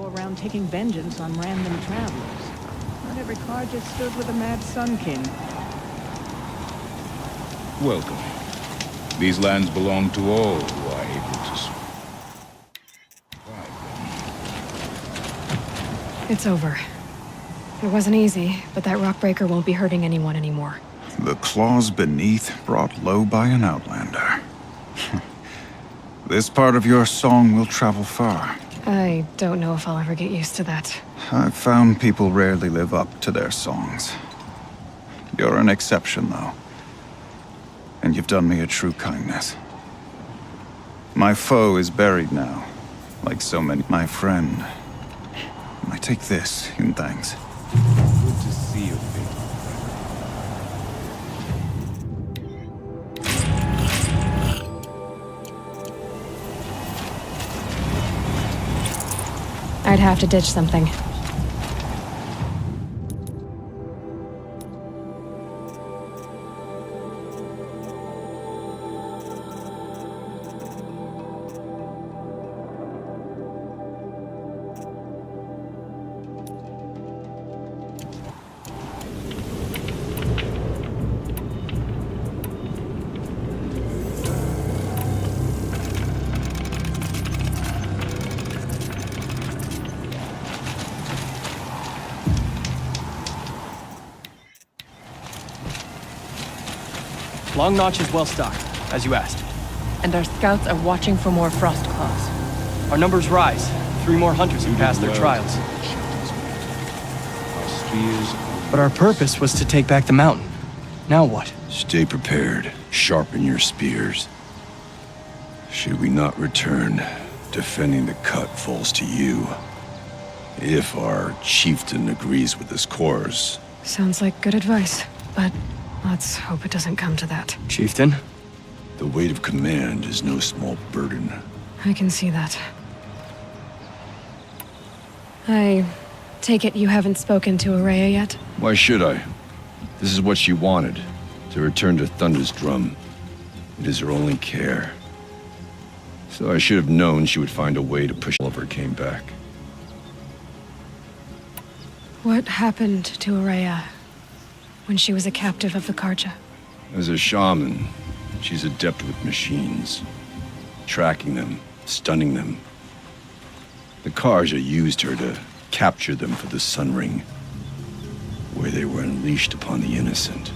go around taking vengeance on random travelers. Not every car just stood with a mad Sun King. Welcome. These lands belong to all who are able to survive them. It's over. It wasn't easy, but that rockbreaker won't be hurting anyone anymore. The claws beneath brought low by an outlander. This part of your song will travel far. I don't know if I'll ever get used to that. I've found people rarely live up to their songs. You're an exception, though. And you've done me a true kindness. My foe is buried now, like so many. My friend. I take this in thanks. Good to see you, big I'd have to ditch something. Long Notch is well stocked, as you asked. And our scouts are watching for more frost claws. Our numbers rise. 3 more hunters have passed their trials. Our spears. But our purpose was to take back the mountain. Now what? Stay prepared. Sharpen your spears. Should we not return, defending the cut falls to you. If our chieftain agrees with this course. Sounds like good advice, but let's hope it doesn't come to that. Chieftain? The weight of command is no small burden. I can see that. I take it you haven't spoken to Araya yet? Why should I? This is what she wanted, to return to Thunder's drum. It is her only care. So I should have known she would find a way to push Oliver came back. What happened to Araya when she was a captive of the Karja? As a shaman, she's adept with machines. Tracking them, stunning them. The Karja used her to capture them for the Sun Ring, where they were unleashed upon the innocent.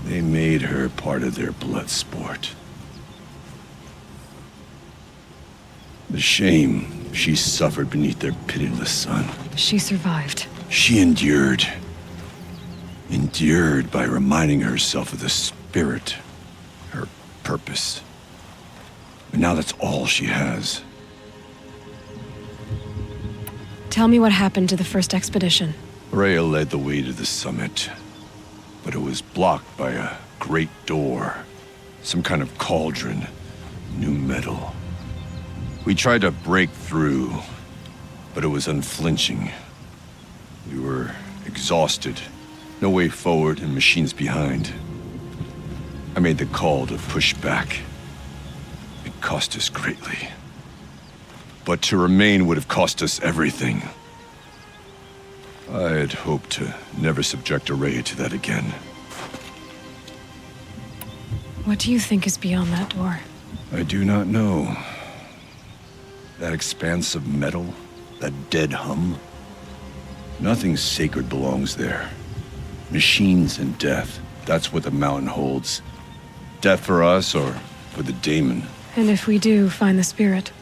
They made her part of their blood sport. The shame she suffered beneath their pitiless sun. She survived. She endured. Endured by reminding herself of the spirit, her purpose. And now that's all she has. Tell me what happened to the first expedition. Rhea led the way to the summit, but it was blocked by a great door. Some kind of cauldron, new metal. We tried to break through, but it was unflinching. We were exhausted. No way forward and machines behind. I made the call to push back. It cost us greatly. But to remain would have cost us everything. I had hoped to never subject Araya to that again. What do you think is beyond that door? I do not know. That expanse of metal, that dead hum. Nothing sacred belongs there. Machines and death, that's what the mountain holds. Death for us or for the daemon. And if we do find the spirit?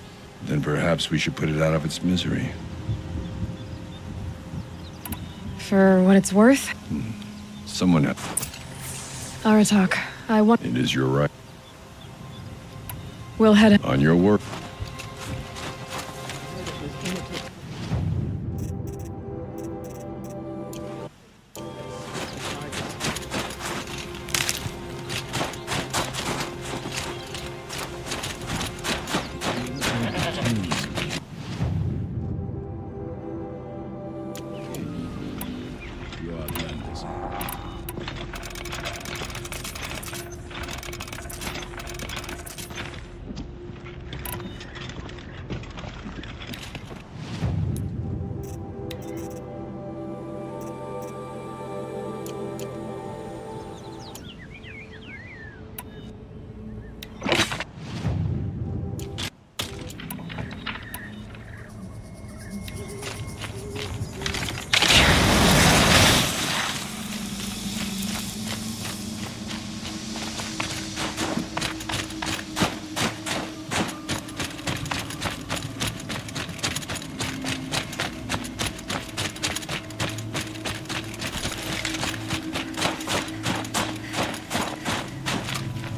Then perhaps we should put it out of its misery. For what it's worth? Someone else. Aratak, I want... It is your right. We'll head... On your word.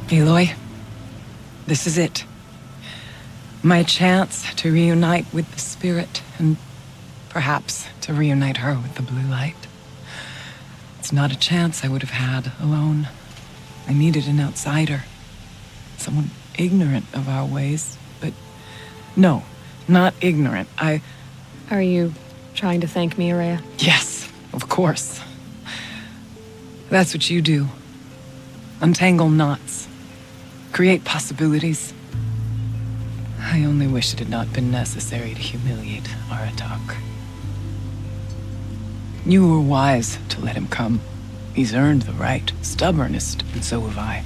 Aloy, this is it. My chance to reunite with the spirit, and perhaps to reunite her with the blue light. It's not a chance I would have had alone. I needed an outsider. Someone ignorant of our ways, but no, not ignorant. Are you trying to thank me, Araya? Yes, of course. That's what you do. Untangle knots. Create possibilities. I only wish it had not been necessary to humiliate Aratak. You were wise to let him come. He's earned the right. Stubbornest, and so have I.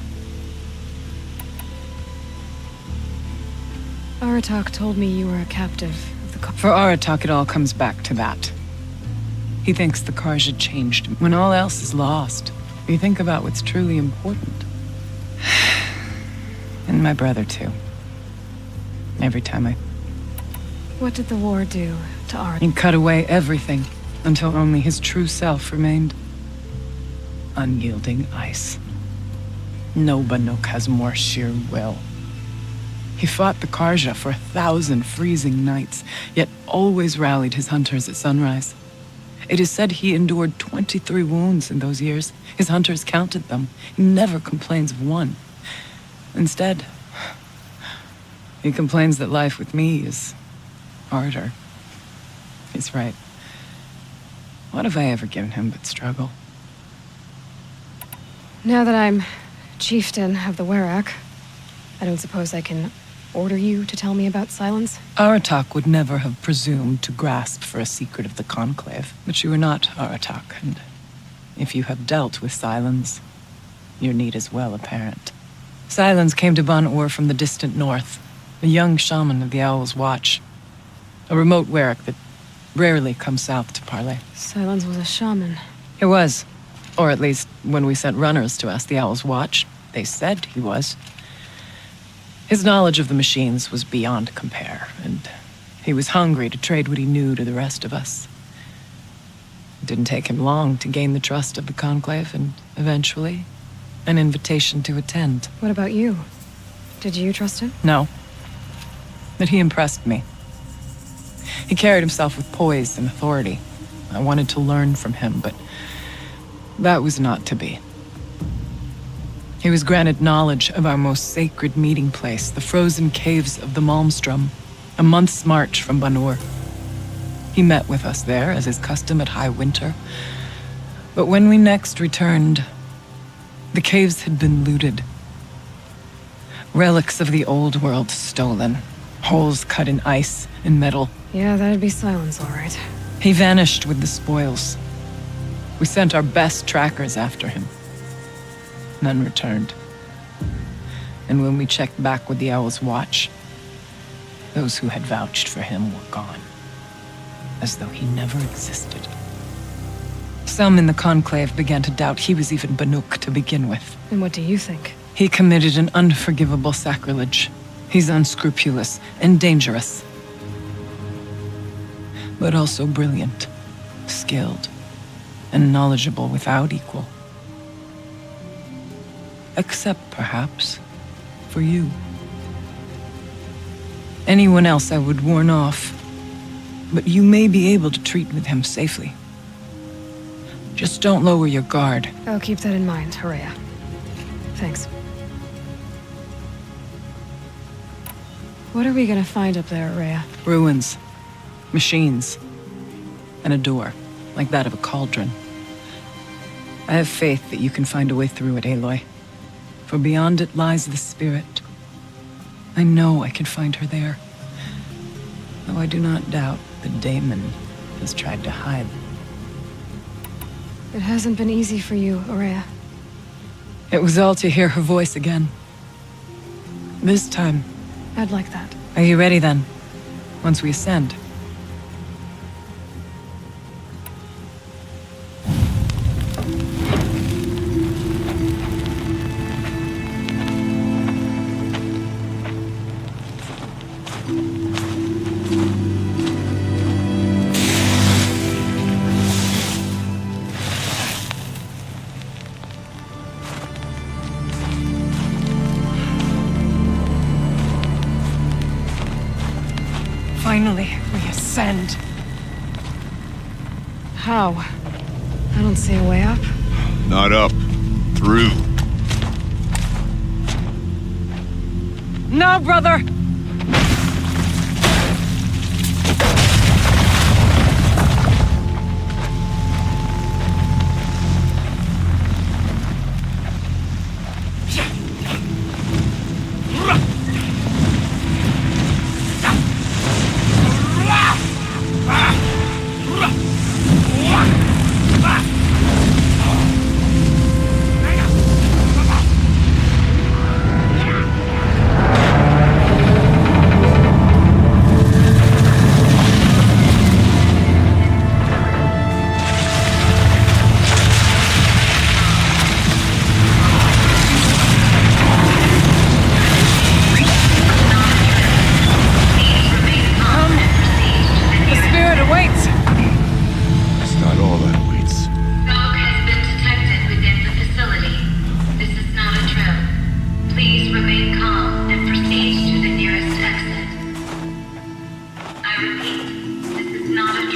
Aratak told me you were a captive of the For Aratak, it all comes back to that. He thinks the Karja changed him. When all else is lost, you think about what's truly important. And my brother, too. Every time What did the war do to Aratak? He cut away everything until only his true self remained. Unyielding ice. No Banuk has more sheer will. He fought the Karja for 1,000 freezing nights, yet always rallied his hunters at sunrise. It is said he endured 23 wounds in those years. His hunters counted them. He never complains of one. Instead, he complains that life with me is harder. He's right. What have I ever given him but struggle? Now that I'm chieftain of the Werak, I don't suppose I can order you to tell me about Silence? Aratak would never have presumed to grasp for a secret of the Conclave. But you are not Aratak, and if you have dealt with Silence, your need is well apparent. Silence came to Ban-Ur from the distant north, a young shaman of the Owl's Watch, a remote Werak that rarely comes south to parley. Silence was a shaman. He was. Or at least, when we sent runners to ask the Owl's Watch, they said he was. His knowledge of the machines was beyond compare, and he was hungry to trade what he knew to the rest of us. It didn't take him long to gain the trust of the Conclave, and eventually, an invitation to attend. What about you? Did you trust him? No. But he impressed me. He carried himself with poise and authority. I wanted to learn from him, but that was not to be. He was granted knowledge of our most sacred meeting place, the frozen caves of the Malmstrom, a month's march from Ban-Ur. He met with us there, as is custom at high winter. But when we next returned, the caves had been looted. Relics of the old world stolen. Holes cut in ice and metal. Yeah, that'd be Silence, all right. He vanished with the spoils. We sent our best trackers after him. None returned. And when we checked back with the Owl's Watch, those who had vouched for him were gone. As though he never existed. Some in the Conclave began to doubt he was even Banuk to begin with. And what do you think? He committed an unforgivable sacrilege. He's unscrupulous and dangerous. But also brilliant, skilled, and knowledgeable without equal. Except, perhaps, for you. Anyone else I would warn off, but you may be able to treat with him safely. Just don't lower your guard. I'll keep that in mind, Araya. Thanks. What are we gonna find up there, Araya? Ruins, machines, and a door, like that of a cauldron. I have faith that you can find a way through it, Aloy. For beyond it lies the spirit. I know I can find her there. Though I do not doubt that Daemon has tried to hide. It hasn't been easy for you, Araya. It was all to hear her voice again. This time. I'd like that. Are you ready then? Once we ascend. Finally, we ascend. How? I don't see a way up. Not up. Through. No, brother!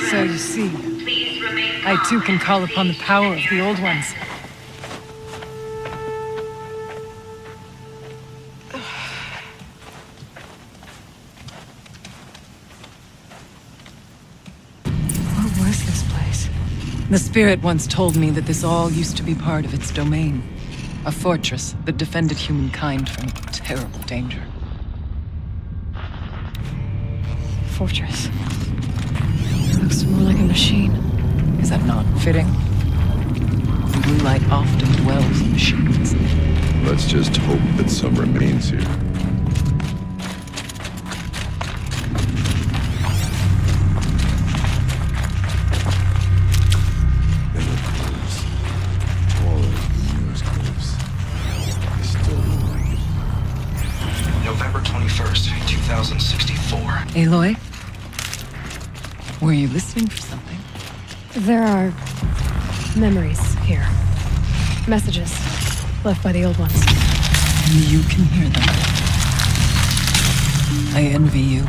So you see, I too can call upon the power of the Old Ones. What was this place? The Spirit once told me that this all used to be part of its domain. A fortress that defended humankind from terrible danger. Fortress. Looks more like a machine. Is that not fitting? The blue light often dwells in machines. Let's just hope that some remains here. November 21st, 2064. Aloy? Were you listening for something? There are memories here. Messages left by the Old Ones. And you can hear them. I envy you.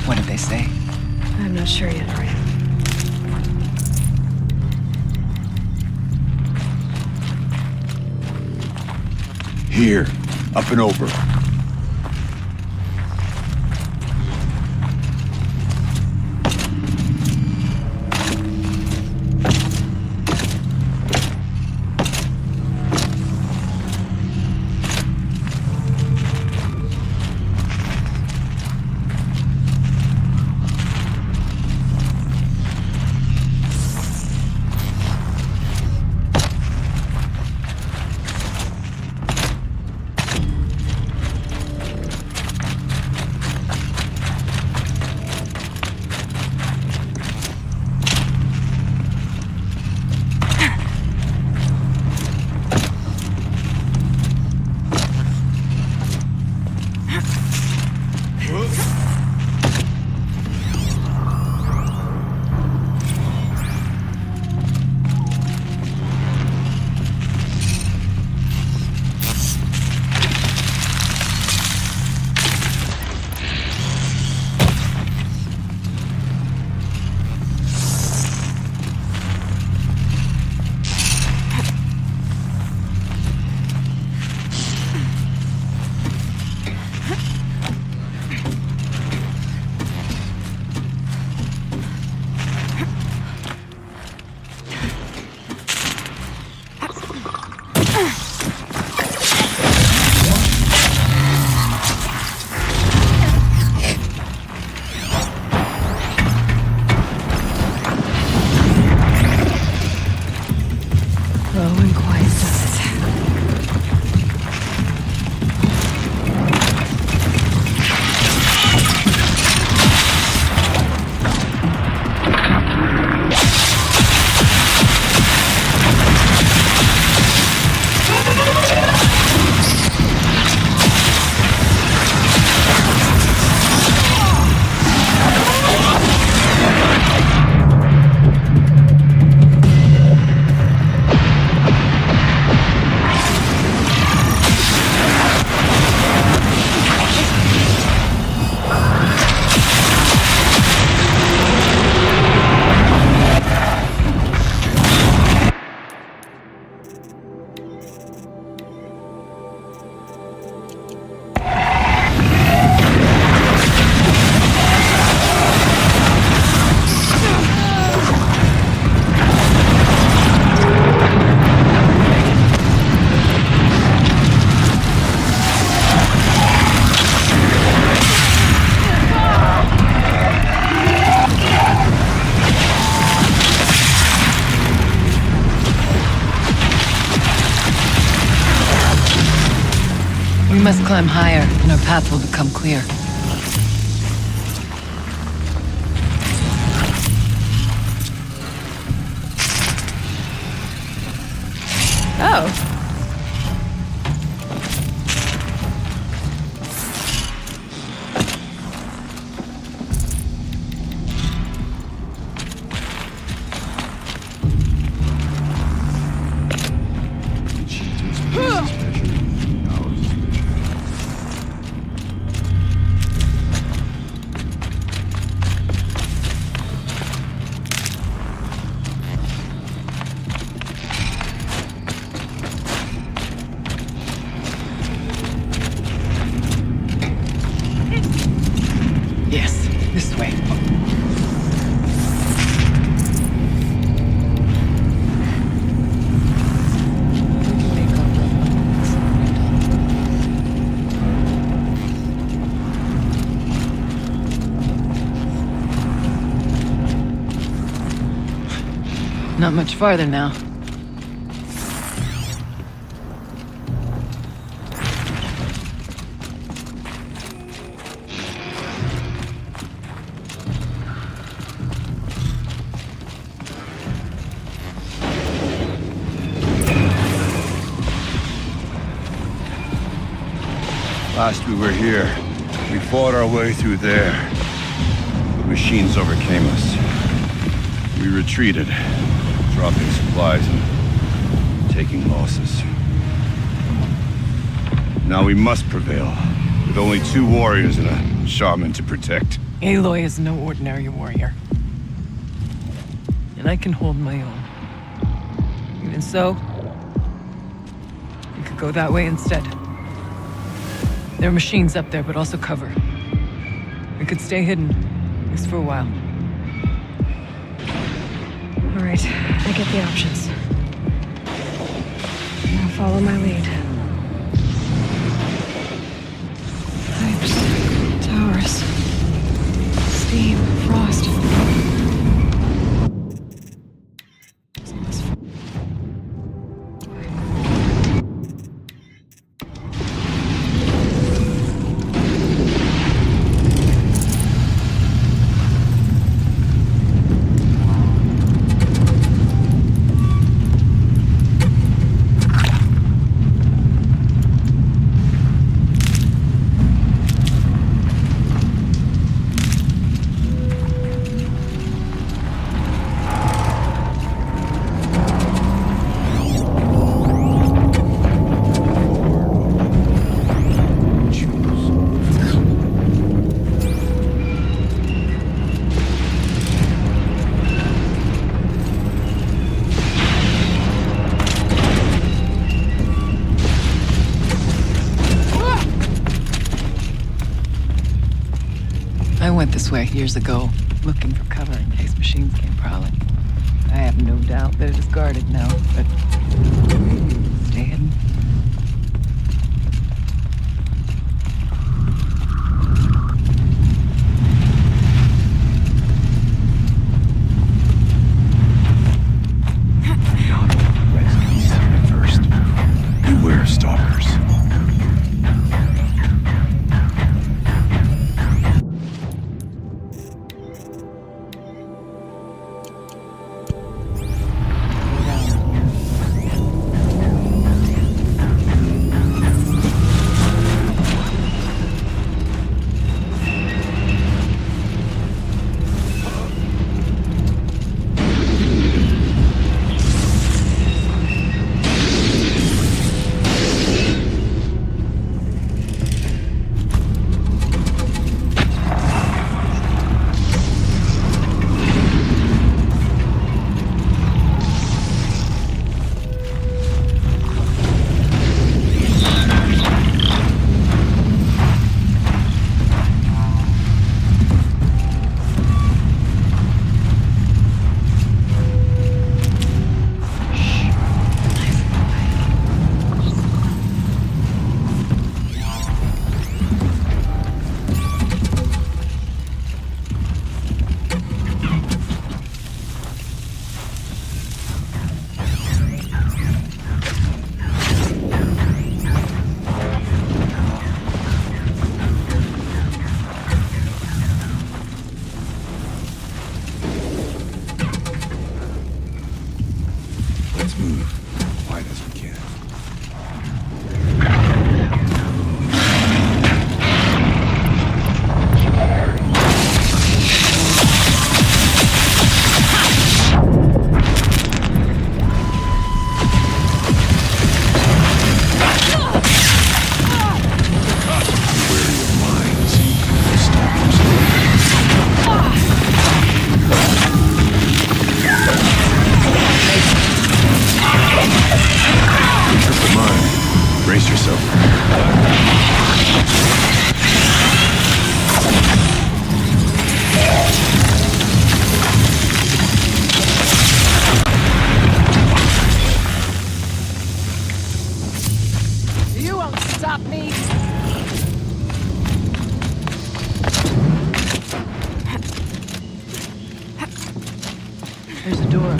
What did they say? I'm not sure yet, Arya. Here, up and over. We must climb higher, and our path will become clear. Oh. Yes, this way. Not much farther now. Last we were here, we fought our way through there. The machines overcame us. We retreated, dropping supplies and taking losses. Now we must prevail, with only 2 warriors and a shaman to protect. Aloy is no ordinary warrior. And I can hold my own. Even so, we could go that way instead. There are machines up there, but also cover. We could stay hidden, at least for a while. All right, I get the options. Now follow my lead. Pipes, towers, steam, frost. I went this way years ago, looking for cover in case machines came prowling. I have no doubt that it is guarded now, but stay hidden. First, beware stalkers. You won't stop me! There's a door.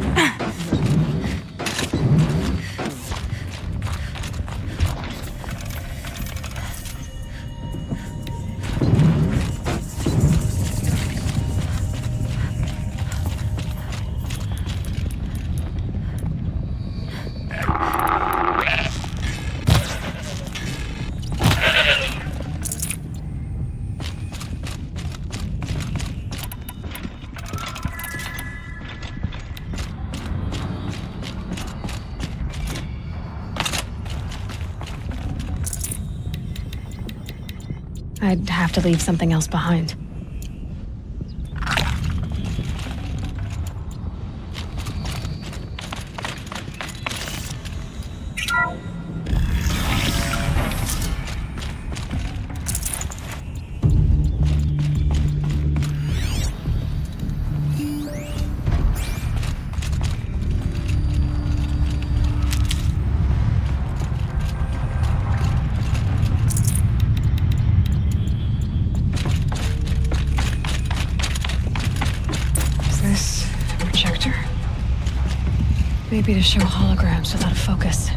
I'd have to leave something else behind. Maybe to show holograms without a focus.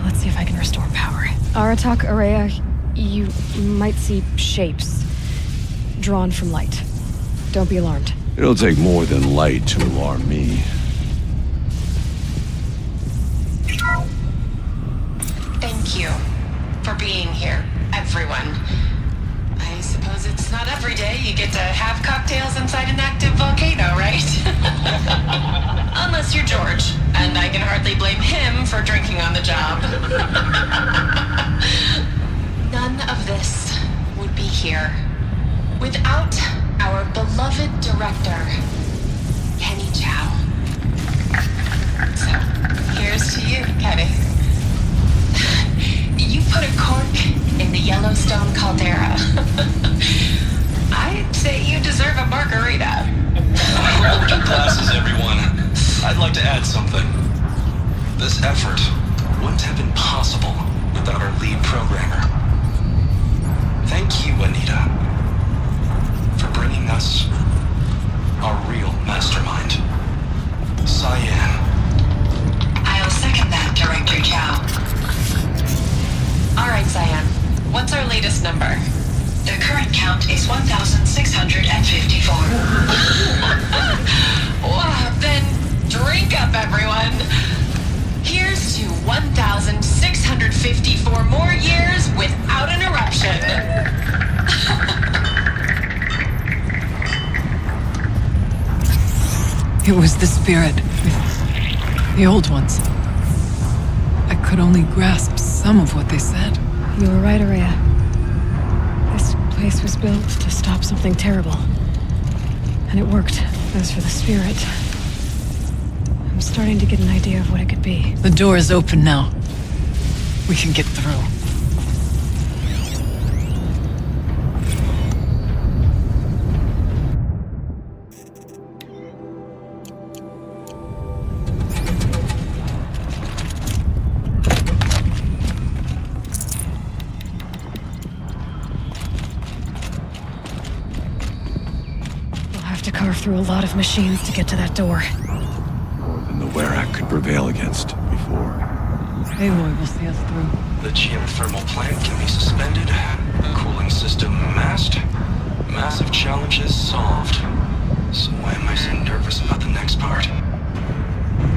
Let's see if I can restore power. Aratak, Araya, you might see shapes drawn from light. Don't be alarmed. It'll take more than light to alarm me. Thank you for being here, everyone. I suppose it's not every day you get to have cocktails inside an active volcano, right? Unless you're George, and I can hardly blame him for drinking on the job. None of this would be here without our beloved director, Kenny Chow. So, here's to you, Kenny. You put a cork in the Yellowstone caldera. I'd say you deserve a margarita. Hold your glasses, everyone. I'd like to add something. This effort wouldn't have been possible without our lead programmer. Thank you, Anita, for bringing us our real mastermind, Cyan. I'll second that, Director Chow. All right, Cyan. What's our latest number? The current count is 1,654. Wow, then drink up, everyone. Here's to 1,654 more years without interruption. It was the spirit. The old ones. I could only grasp some of what they said. You were right, Araya. This place was built to stop something terrible. And it worked. As for the spirit, I'm starting to get an idea of what it could be. The door is open now. We can get through. Through a lot of machines to get to that door. More than the Werak could prevail against before. Aloy will see us through. The geothermal plant can be suspended. Cooling system masked. Massive challenges solved. So why am I so nervous about the next part?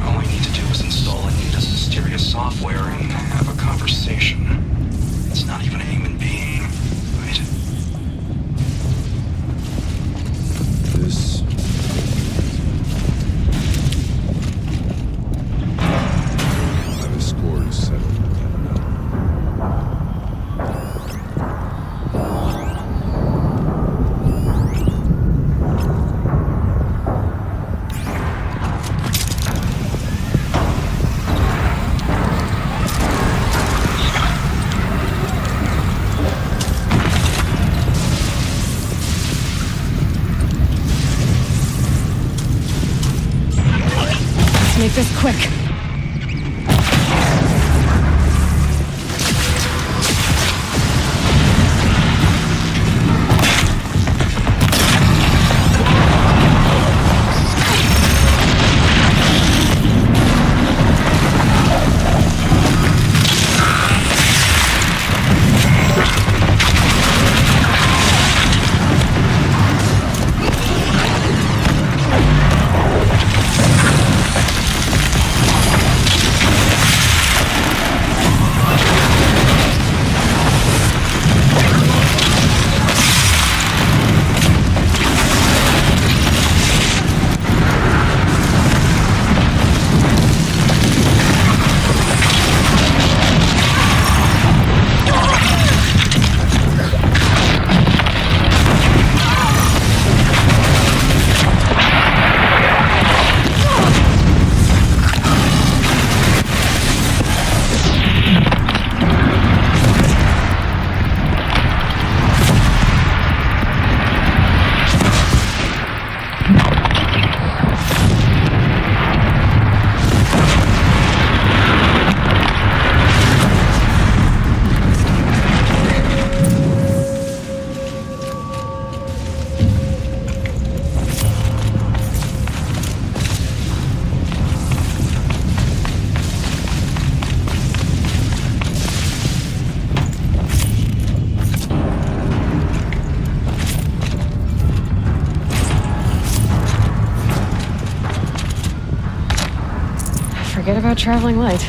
All I need to do is install Anita's hysteria software and have a conversation. It's not even a human being, right? This... the score is settled. this quick. Forget about traveling light.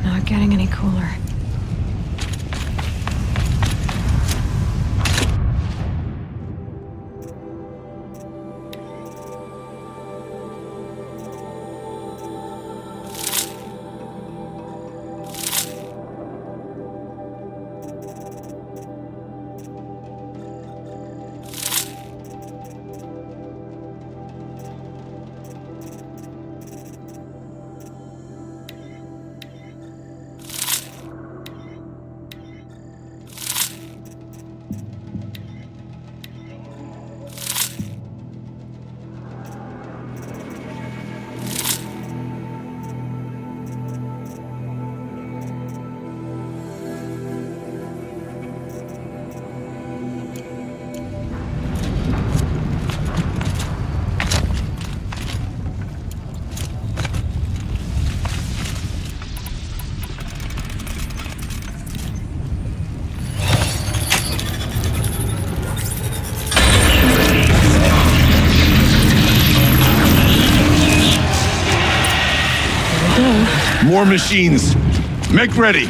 Not getting any cooler. More machines. Make ready.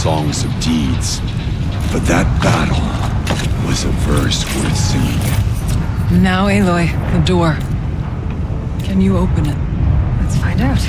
songs of deeds. But that battle was a verse worth singing. Now, Aloy, the door. Can you open it? Let's find out.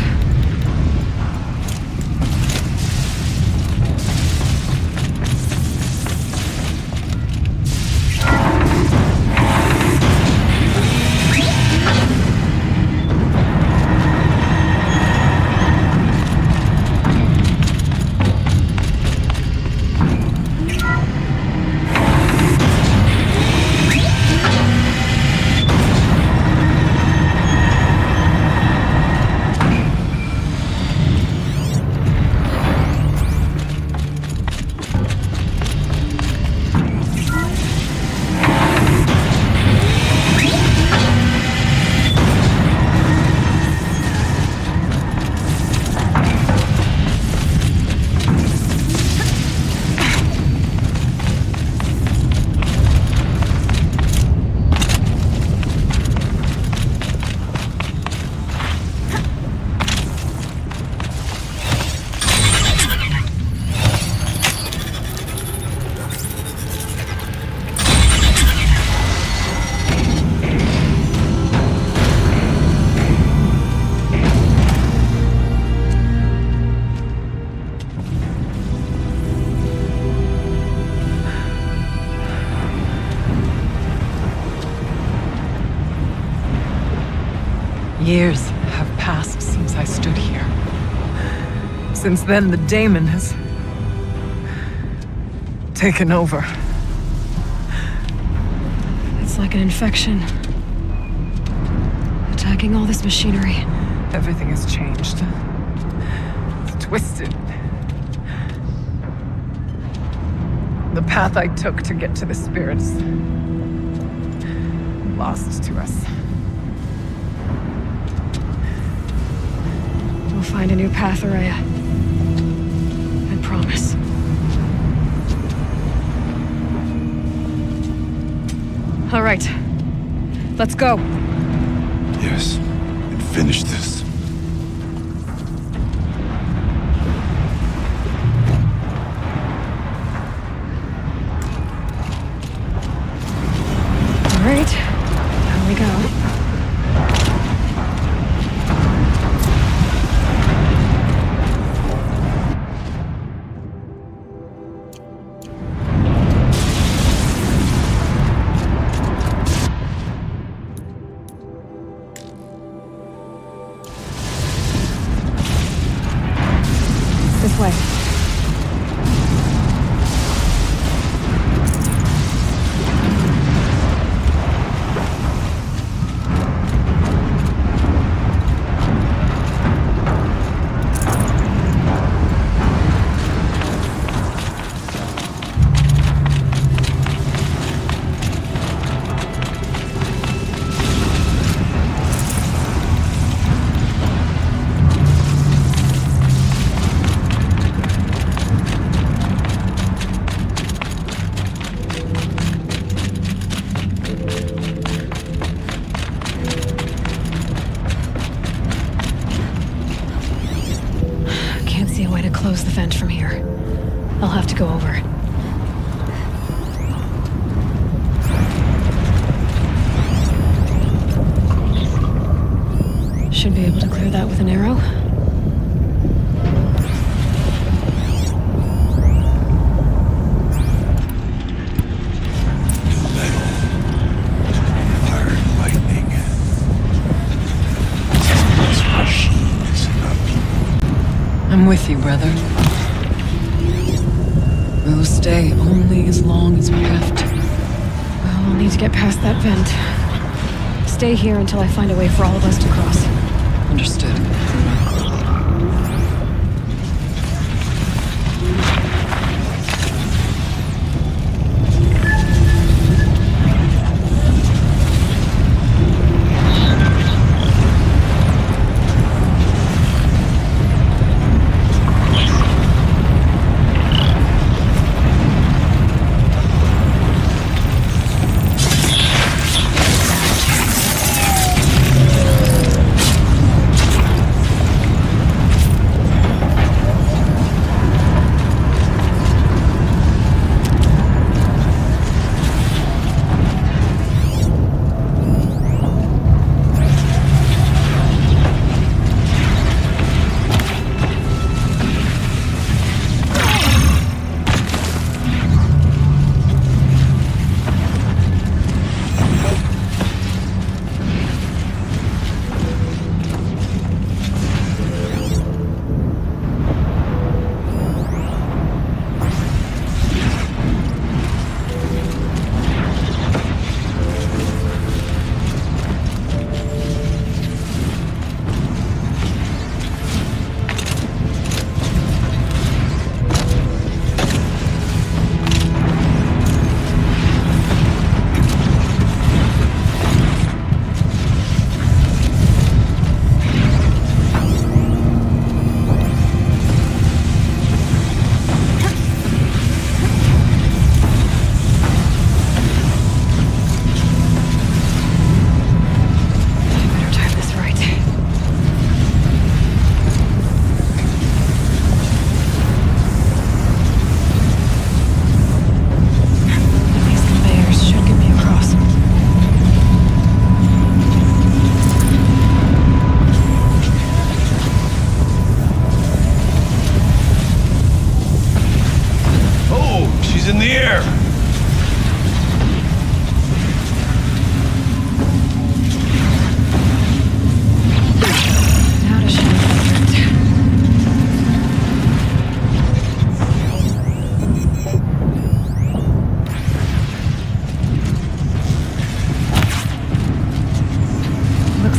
Years have passed since I stood here. Since then, the daemon has taken over. It's like an infection. Attacking all this machinery. Everything has changed. It's twisted. The path I took to get to the spirits, lost to us. We'll find a new path, Araya. I promise. All right. Let's go. Yes, and finish this. All right. Here we go. This way. Can't see a way to close the vent from here. I'll have to go over. Should be able to clear that with an arrow. Fire and lightning. This machine is not people. I'm with you, brother. We'll stay only as long as we have to. Well, we'll need to get past that vent. Stay here until I find a way for all of us to cross. Understood.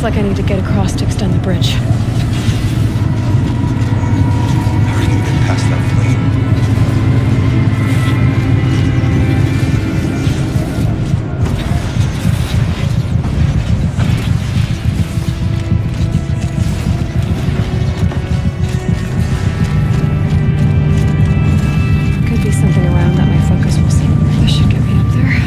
like I need to get across to extend the bridge. How are you gonna get past that flame? Could be something around that my focus will see. This should get me up there.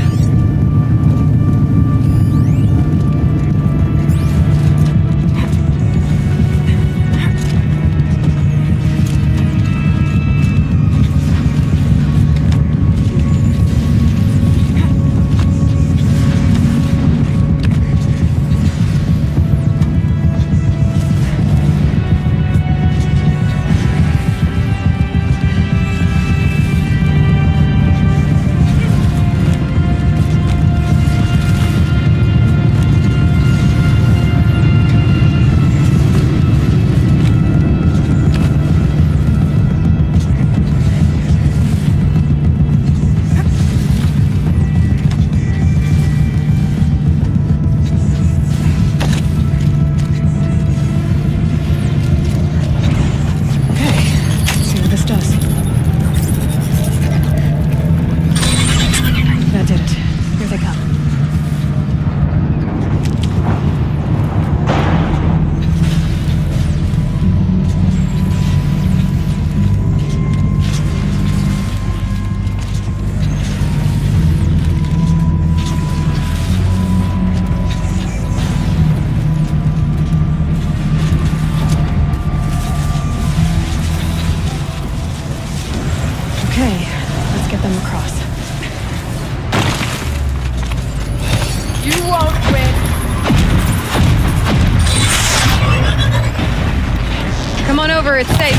It's safe.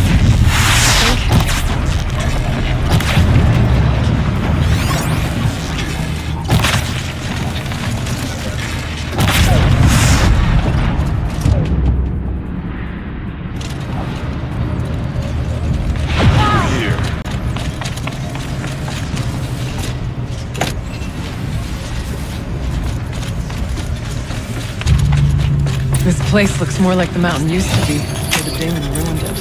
This place looks more like the mountain used to be, before the demon ruined it.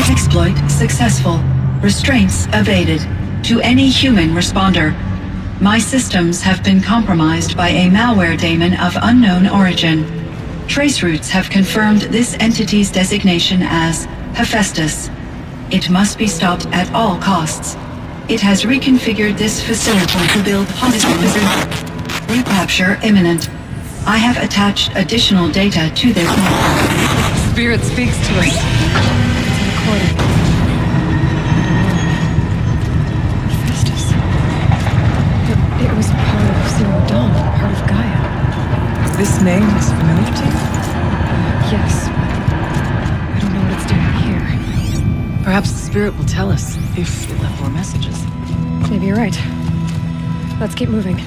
Exploit successful. Restraints evaded. To any human responder. My systems have been compromised by a malware daemon of unknown origin. Trace routes have confirmed this entity's designation as Hephaestus. It must be stopped at all costs. It has reconfigured this facility to build hospitals. Recapture imminent. I have attached additional data to this network. Spirit speaks to us. It's a recording. Hephaestus. It was part of Zero Dawn, part of Gaia. This name is familiar to you? Yes, but I don't know what it's doing here. Perhaps the spirit will tell us if it left more messages. Maybe you're right. Let's keep moving.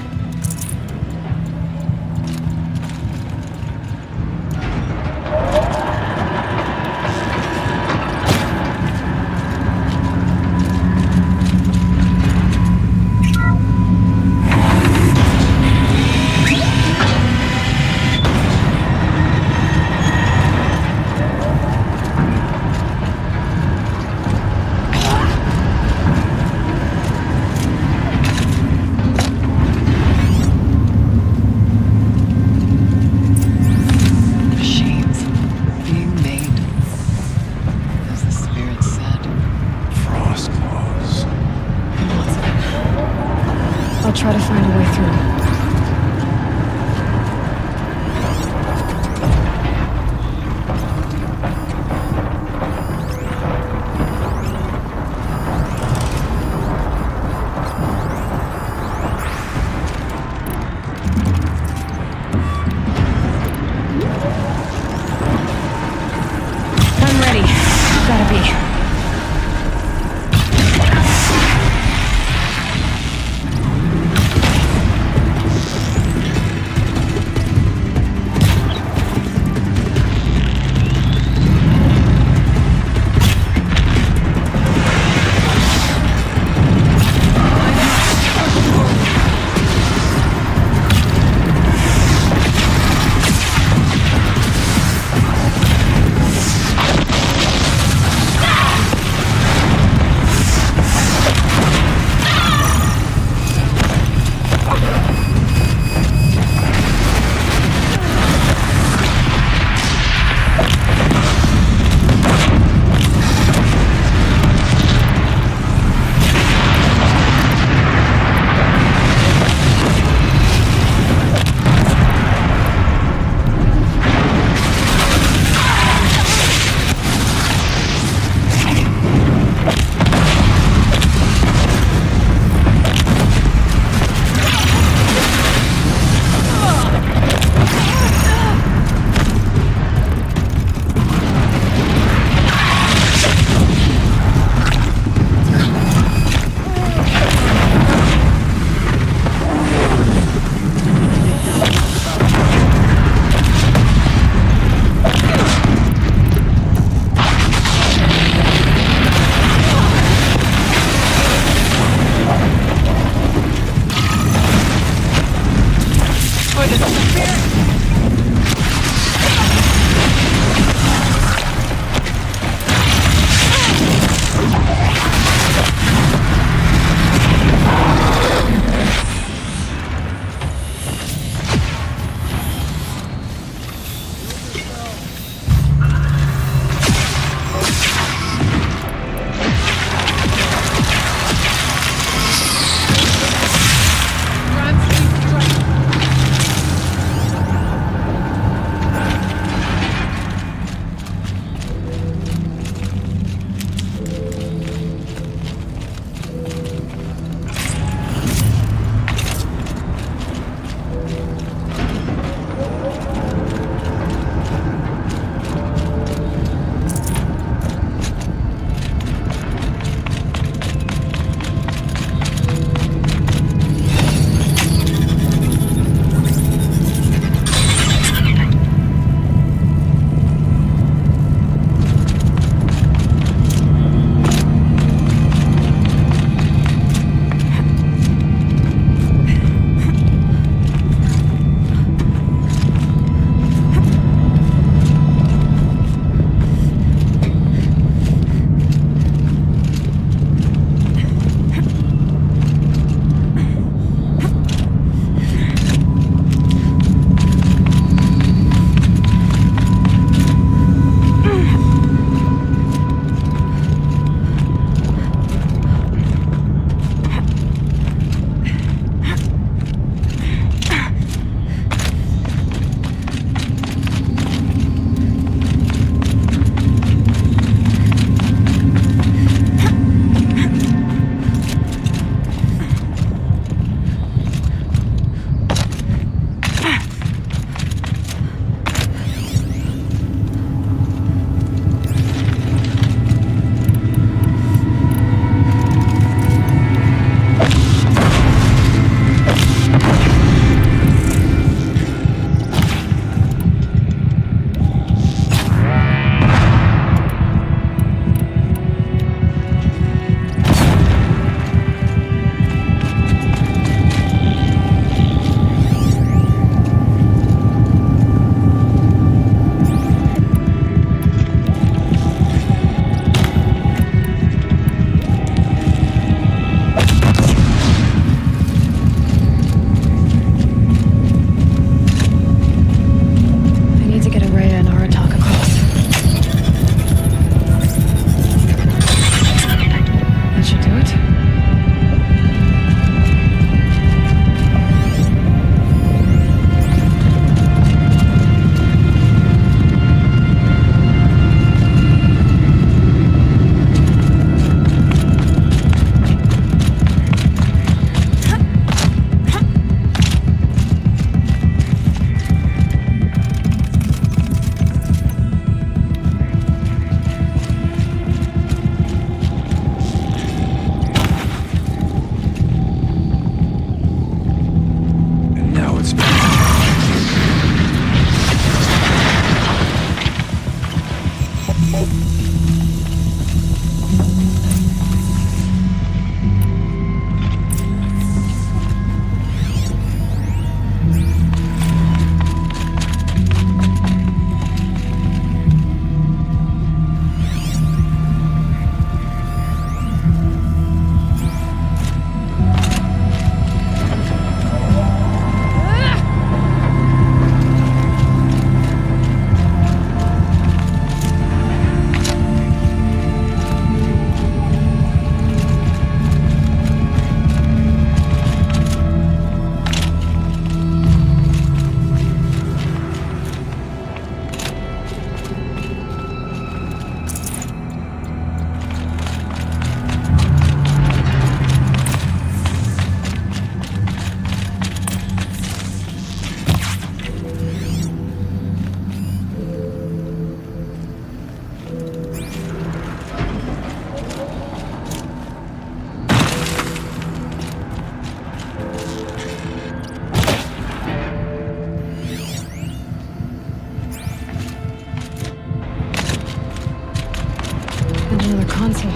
console.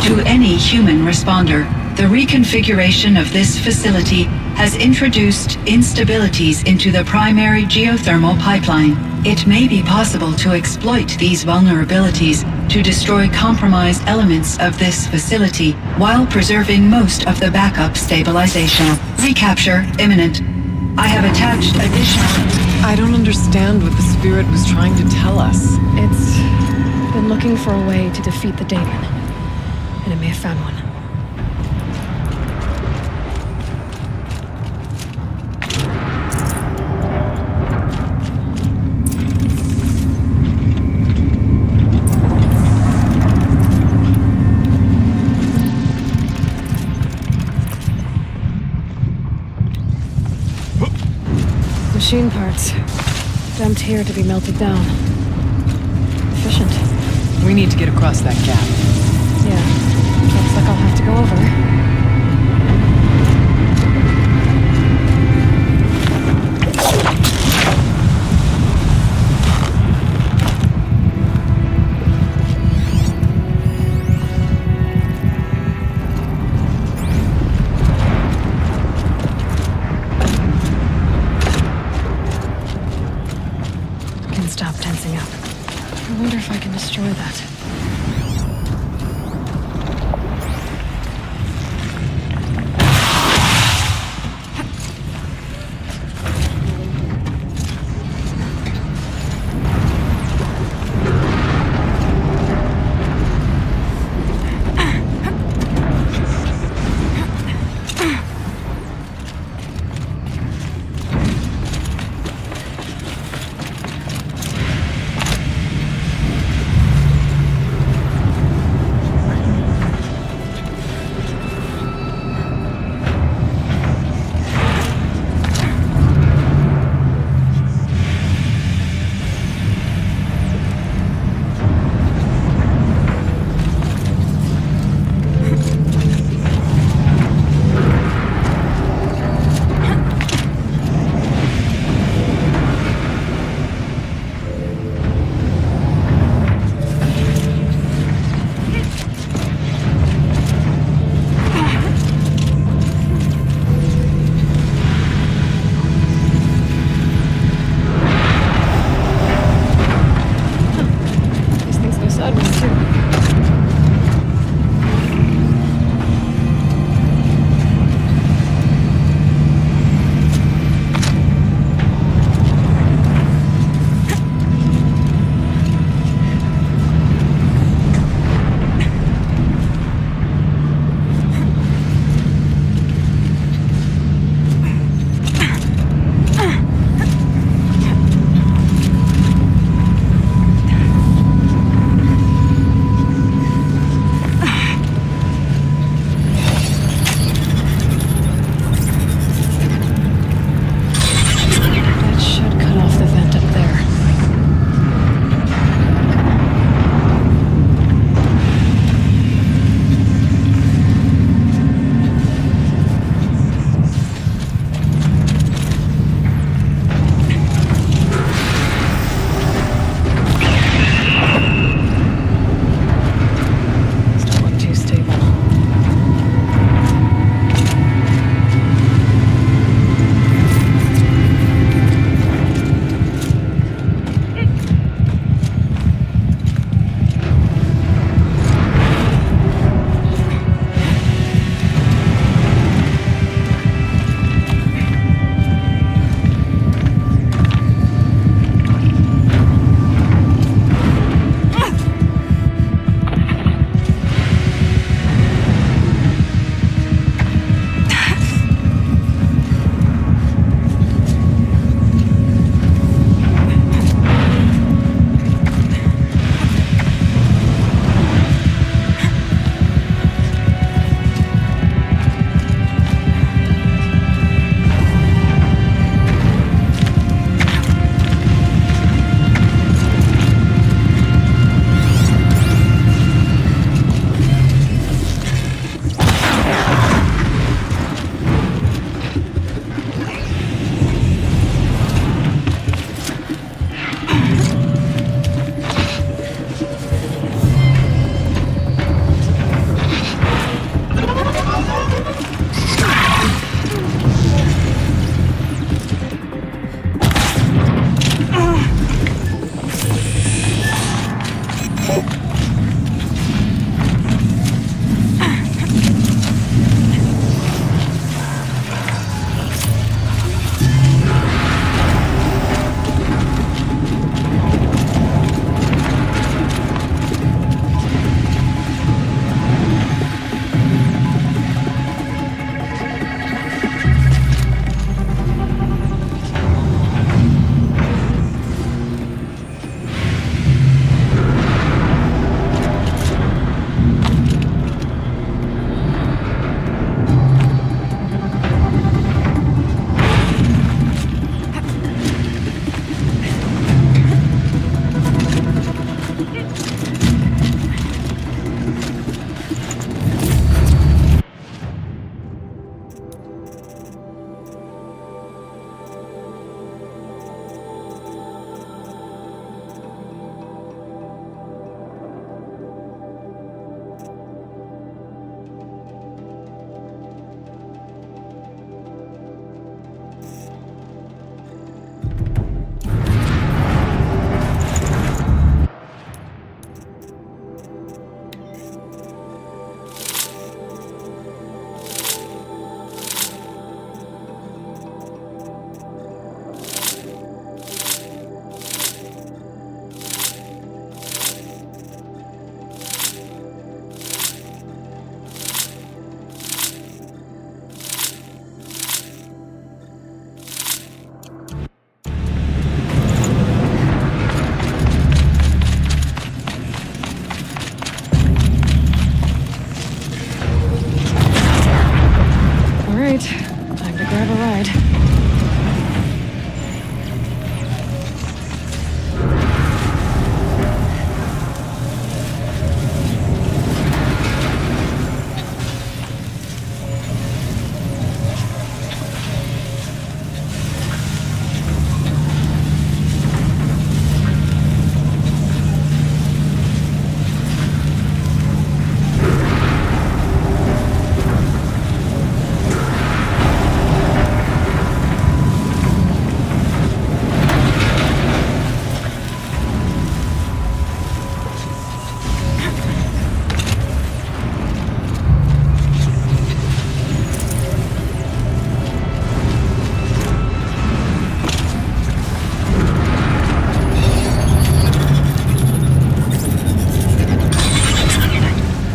To any human responder, the reconfiguration of this facility has introduced instabilities into the primary geothermal pipeline. It may be possible to exploit these vulnerabilities to destroy compromised elements of this facility while preserving most of the backup stabilization. Recapture imminent. I have attached additional... I don't understand what the spirit was trying to tell us. It's been looking for a way to defeat the daemon, and it may have found one. Machine parts. Dumped here to be melted down. Efficient. We need to get across that gap. Yeah. Looks like I'll have to go over. Stop tensing up. I wonder if I can destroy that.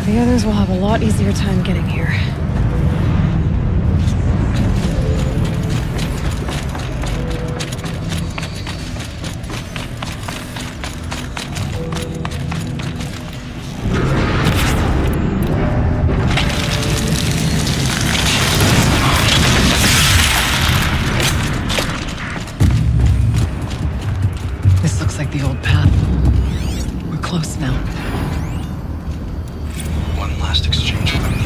The others will have a lot easier time getting here. This looks like the old path. We're close now. One last exchange from the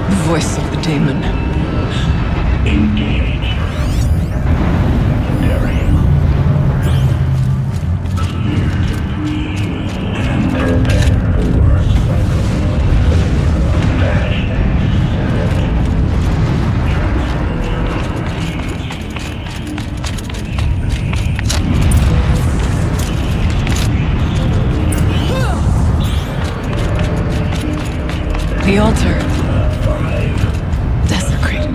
The voice of the demon. The altar. Desecrated.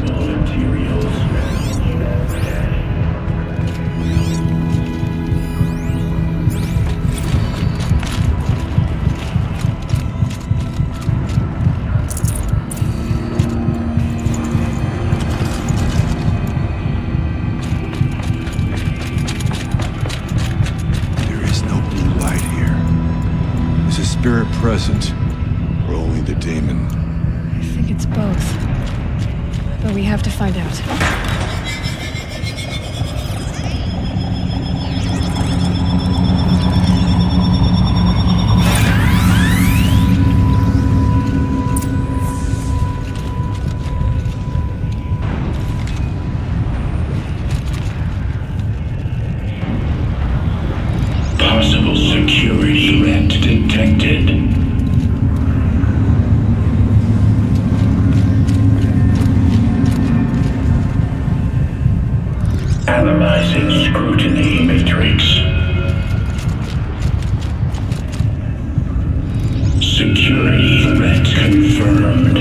There is no blue light here. Is a spirit present, or only the demon? I think it's both. But we have to find out. Possible security threat detected. Analyzing scrutiny matrix. Security threat confirmed.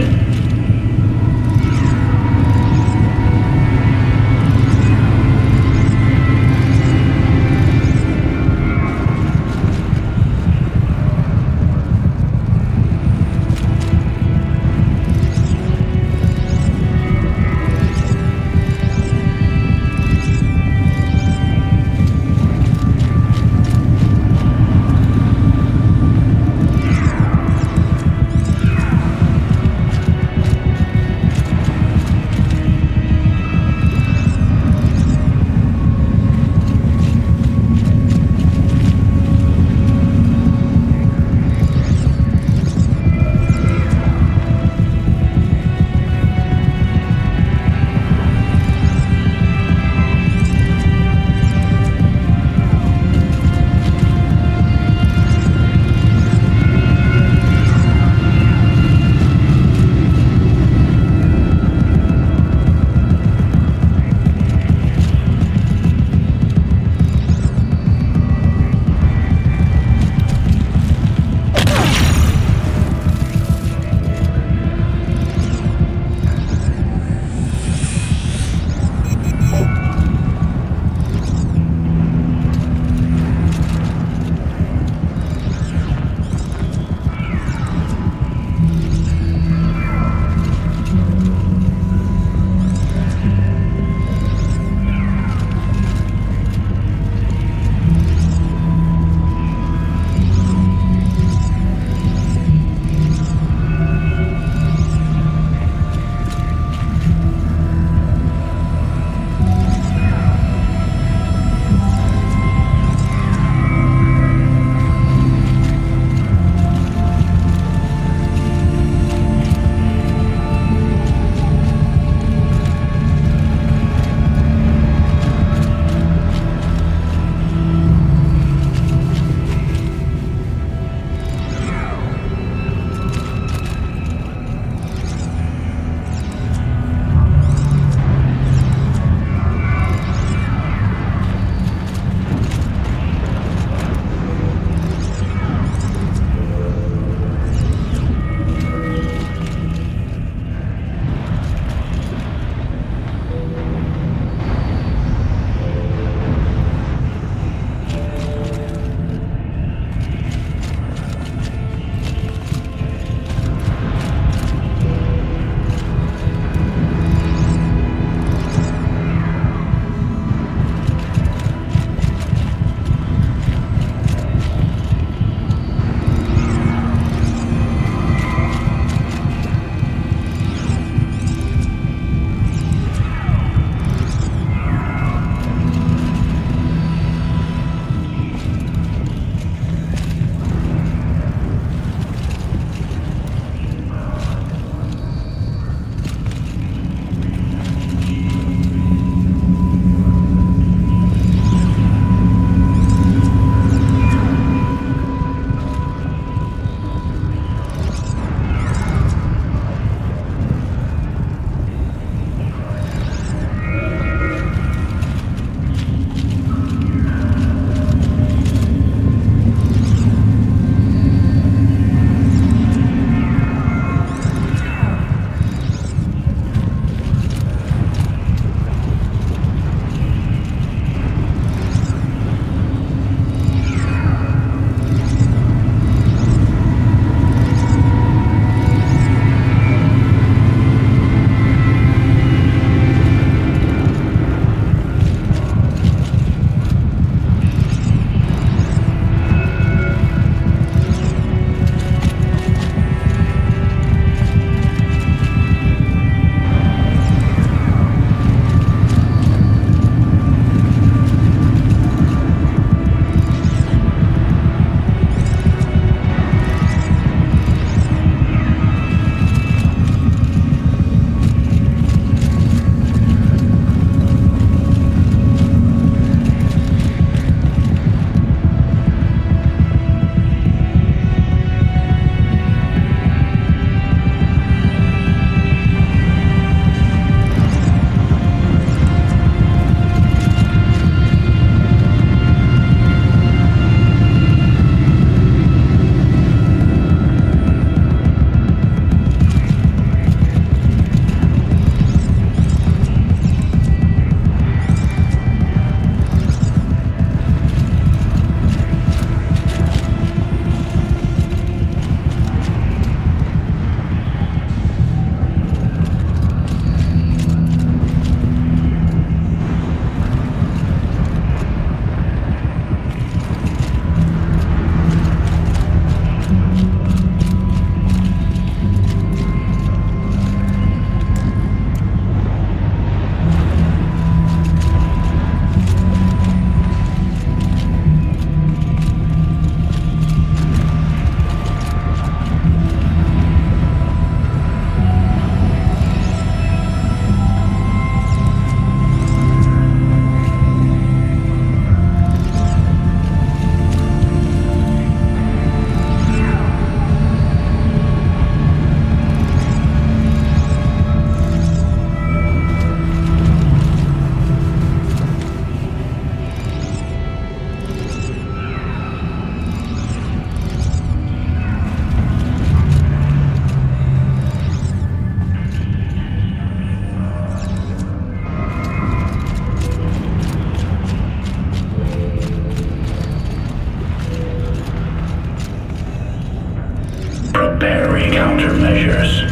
treasures.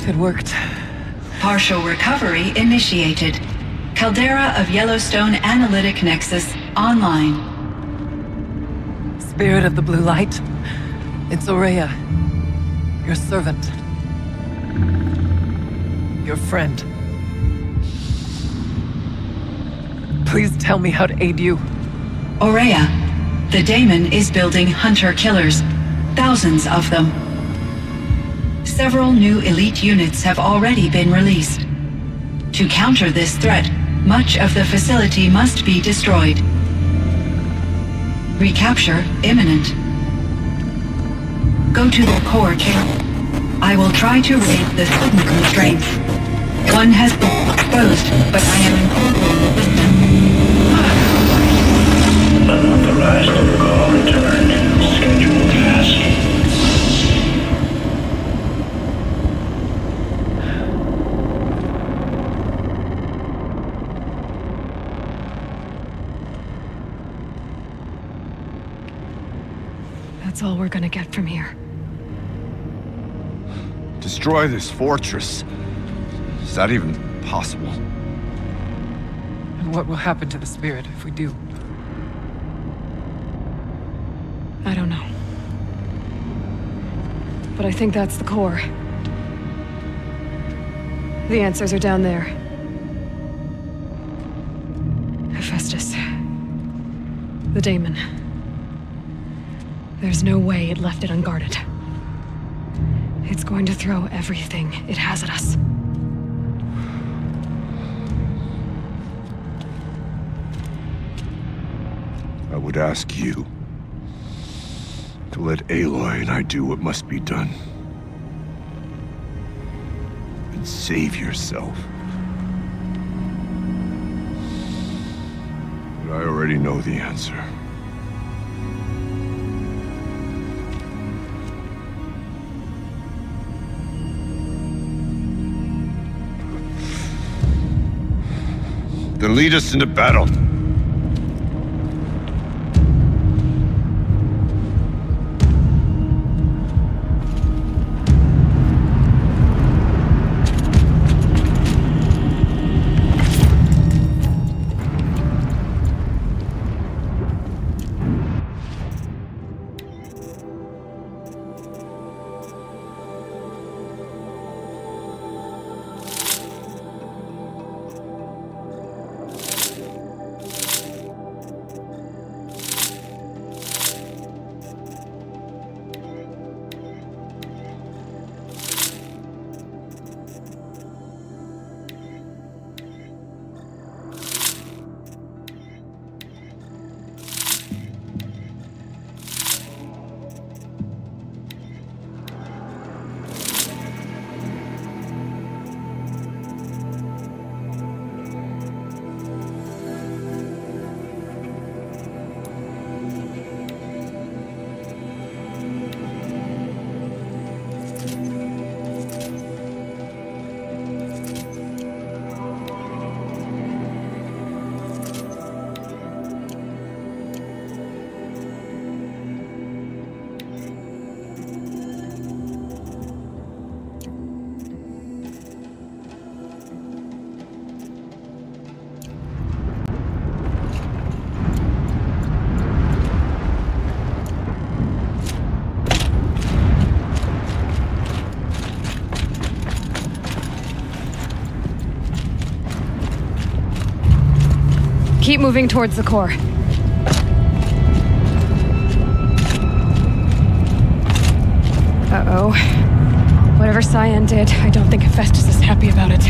It worked. Partial recovery initiated. Caldera of Yellowstone Analytic Nexus online. Spirit of the Blue Light. It's Aurea. Your servant. Your friend. Please tell me how to aid you. Aurea, the daemon is building hunter-killers. Thousands of them. Several new elite units have already been released. To counter this threat, much of the facility must be destroyed. Recapture imminent. Go to the core chamber. I will try to raid the hidden constraints. One has been exposed, but I am incorporating the system. Unauthorized call returned. Scheduled task. That's all we're gonna get from here. Destroy this fortress. Is that even possible? And what will happen to the spirit if we do? I don't know. But I think that's the core. The answers are down there. Hephaestus. The daemon. There's no way it left it unguarded. It's going to throw everything it has at us. I would ask you to let Aloy and I do what must be done. And save yourself. But I already know the answer. Then lead us into battle. Keep moving towards the core. Uh-oh. Whatever Cyan did, I don't think Hephaestus is happy about it.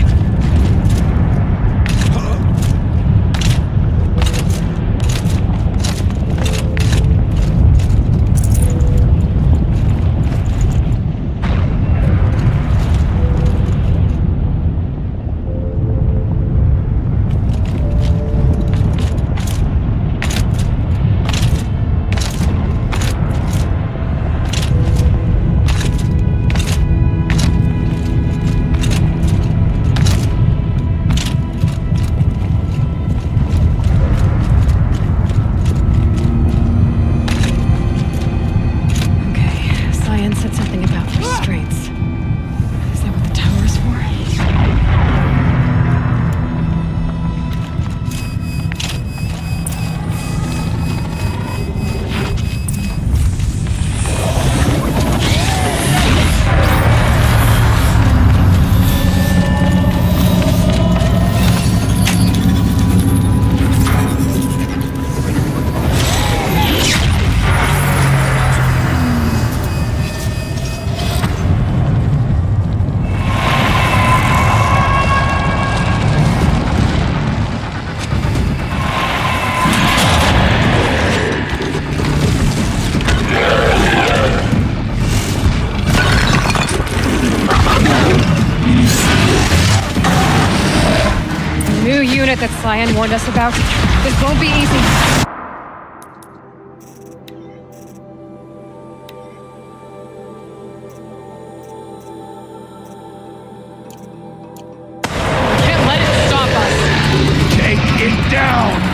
Cyan warned us about. This won't be easy. Can't let it stop us. Take it down!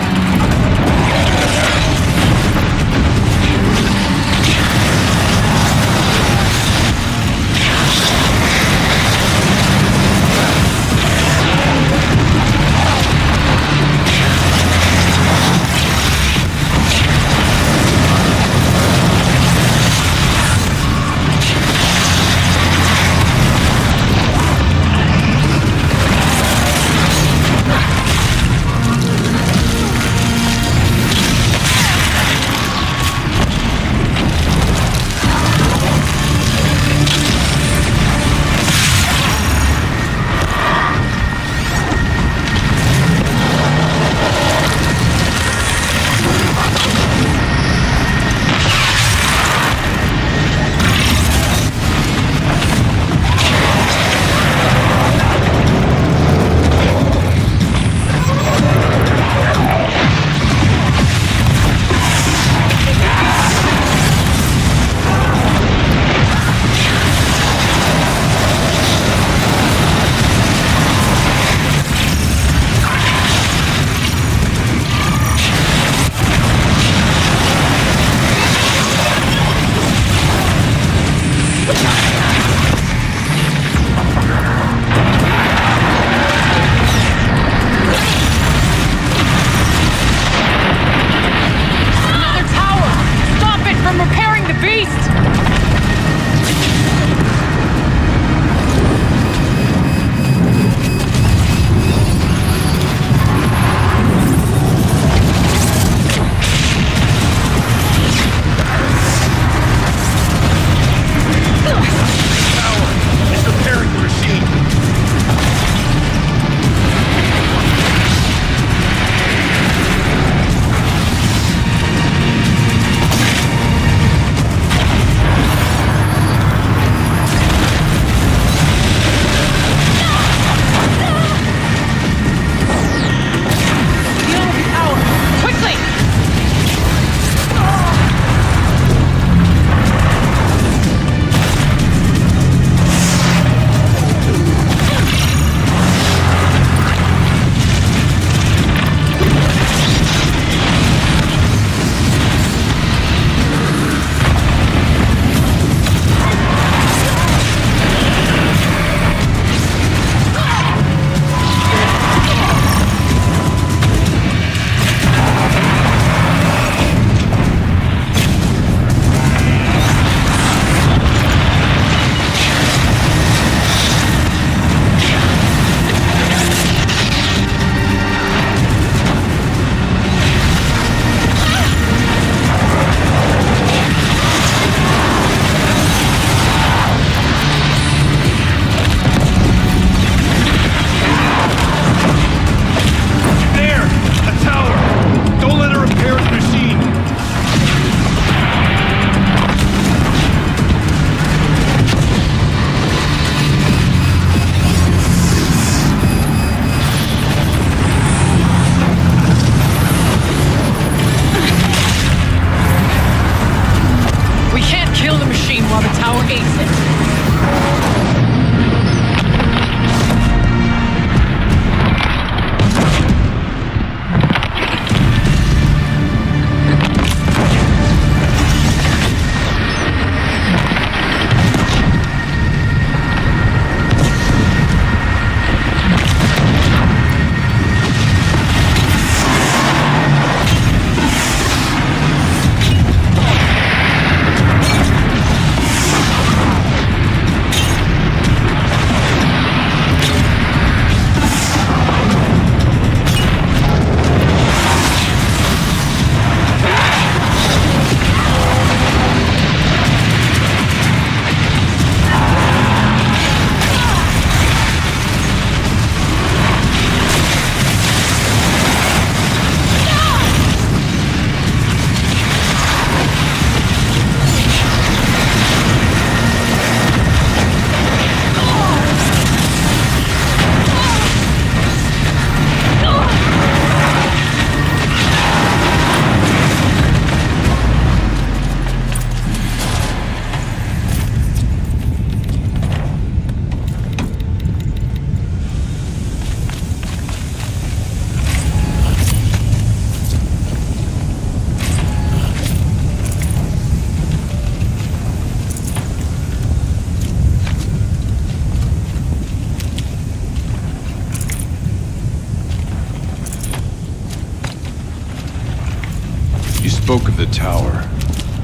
spoke of the tower.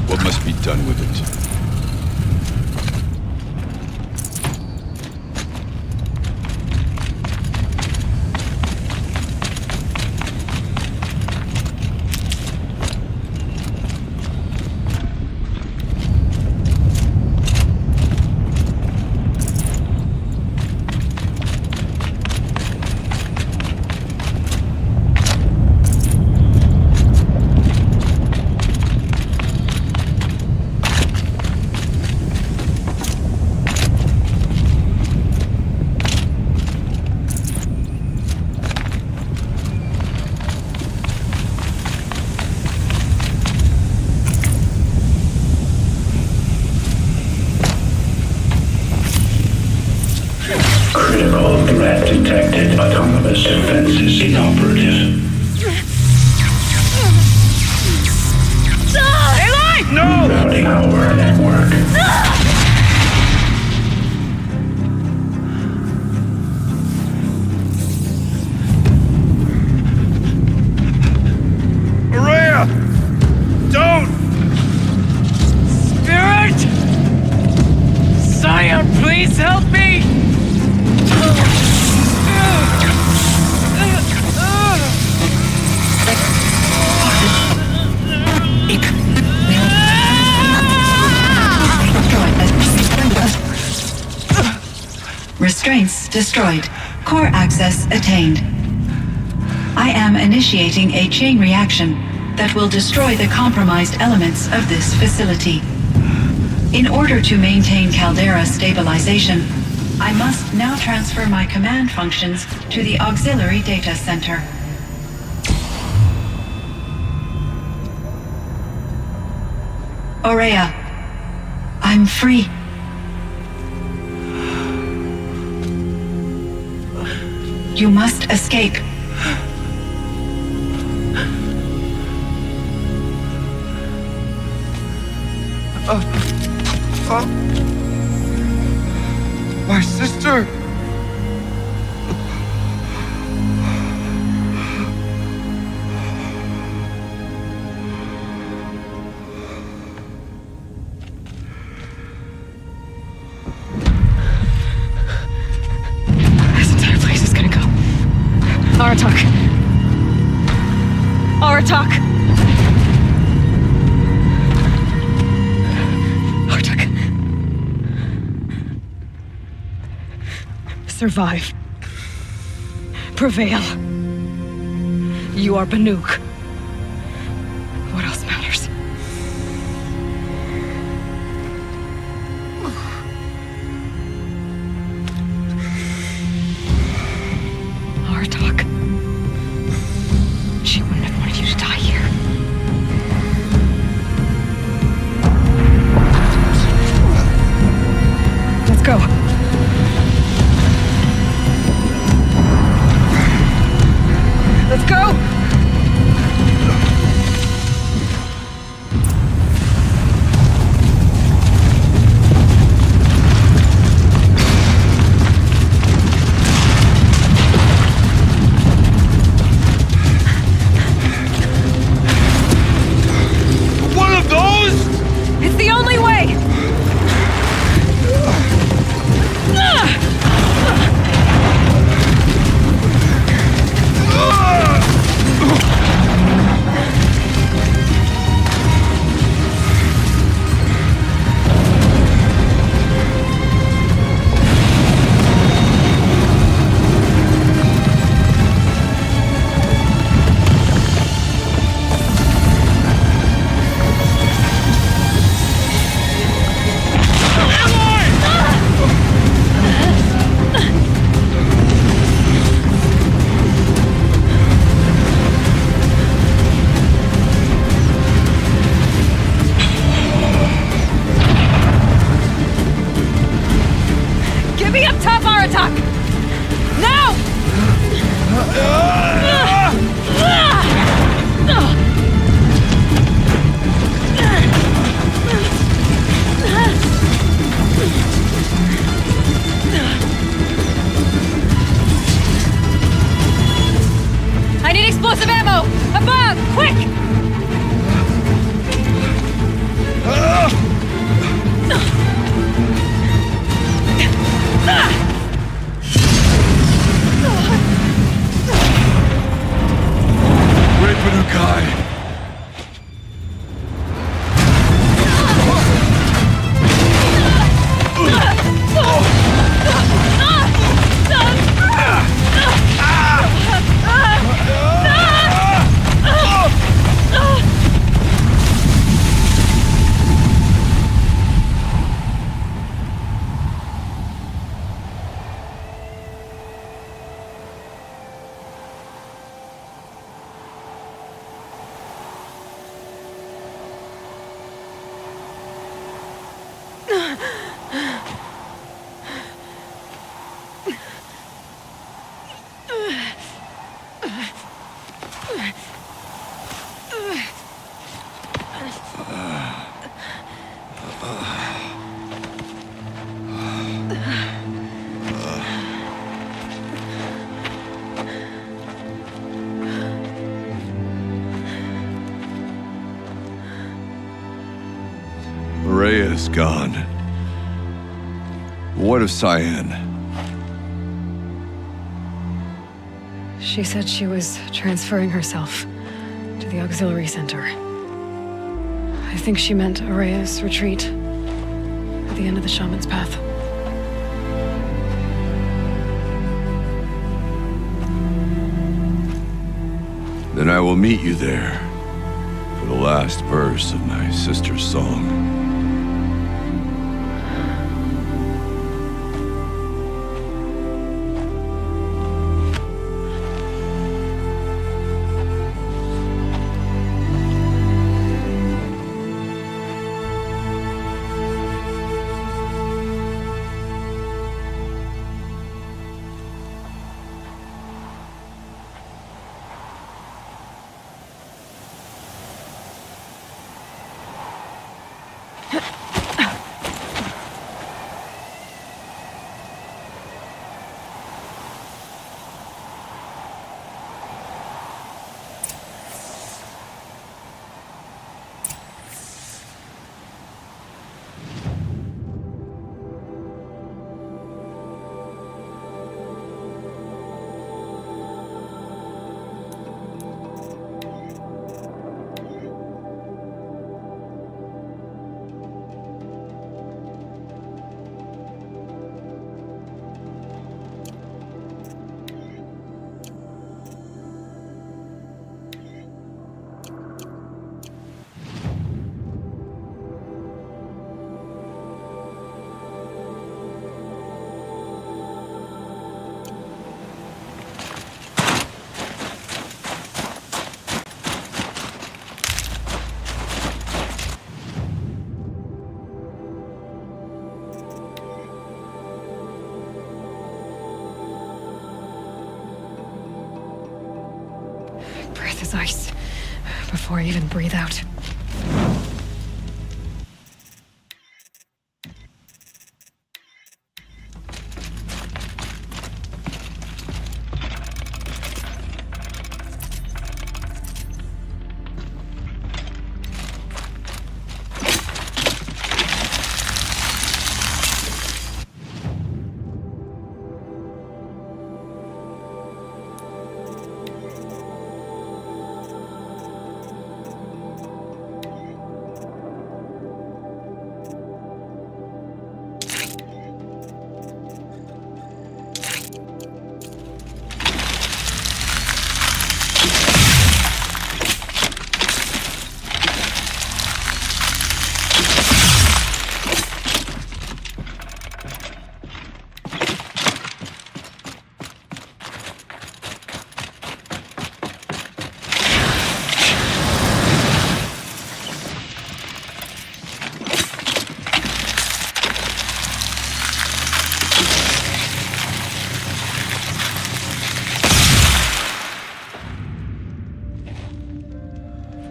What must be done with it? Critical threat detected. Autonomous defenses inoperative. No! Routing our network. Maria! Don't! Spirit! Scion, please help me! Restraints destroyed. Core access attained. I am initiating a chain reaction that will destroy the compromised elements of this facility. In order to maintain caldera stabilization, I must now transfer my command functions to the auxiliary data center. Aurea, I'm free. You must escape. My sister! This entire place is gonna go. Aratak. Aratak. Aratak. Survive. Prevail. You are Banuk. What else matters? Aratak. She wouldn't have wanted you to die here. Let's go. Let's go! Rhea is gone. What of Cyan? She said she was transferring herself to the auxiliary center. I think she meant Araya's retreat at the end of the Shaman's Path. Then I will meet you there for the last verse of my sister's song. Breath is ice before I even breathe out.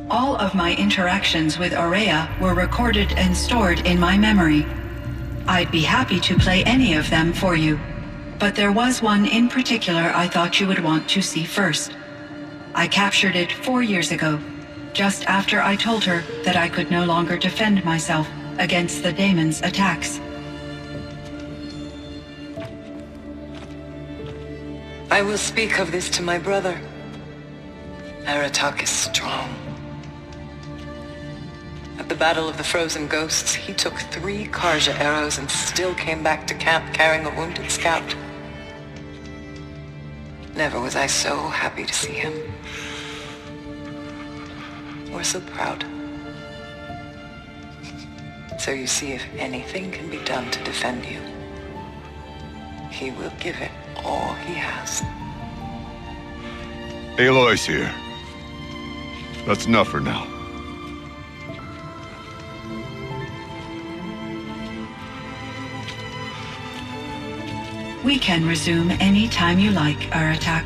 All of my interactions with Aurea were recorded and stored in my memory. I'd be happy to play any of them for you, but there was one in particular I thought you would want to see first. I captured it 4 years ago, just after I told her that I could no longer defend myself against the daemon's attacks. I will speak of this to my brother. Aratak is strong. At the Battle of the Frozen Ghosts, he took 3 Karja arrows and still came back to camp carrying a wounded scout. Never was I so happy to see him. Or so proud. So you see, if anything can be done to defend you, he will give it all he has. Aloy's here. That's enough for now. We can resume any time you like, Aratak,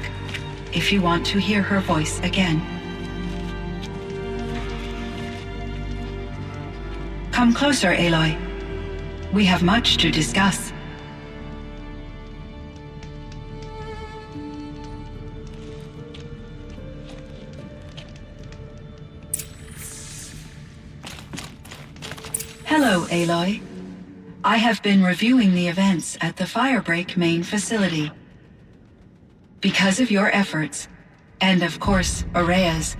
if you want to hear her voice again. Come closer, Aloy. We have much to discuss. Hello, Aloy. I have been reviewing the events at the Firebreak main facility. Because of your efforts, and of course, Aurea's,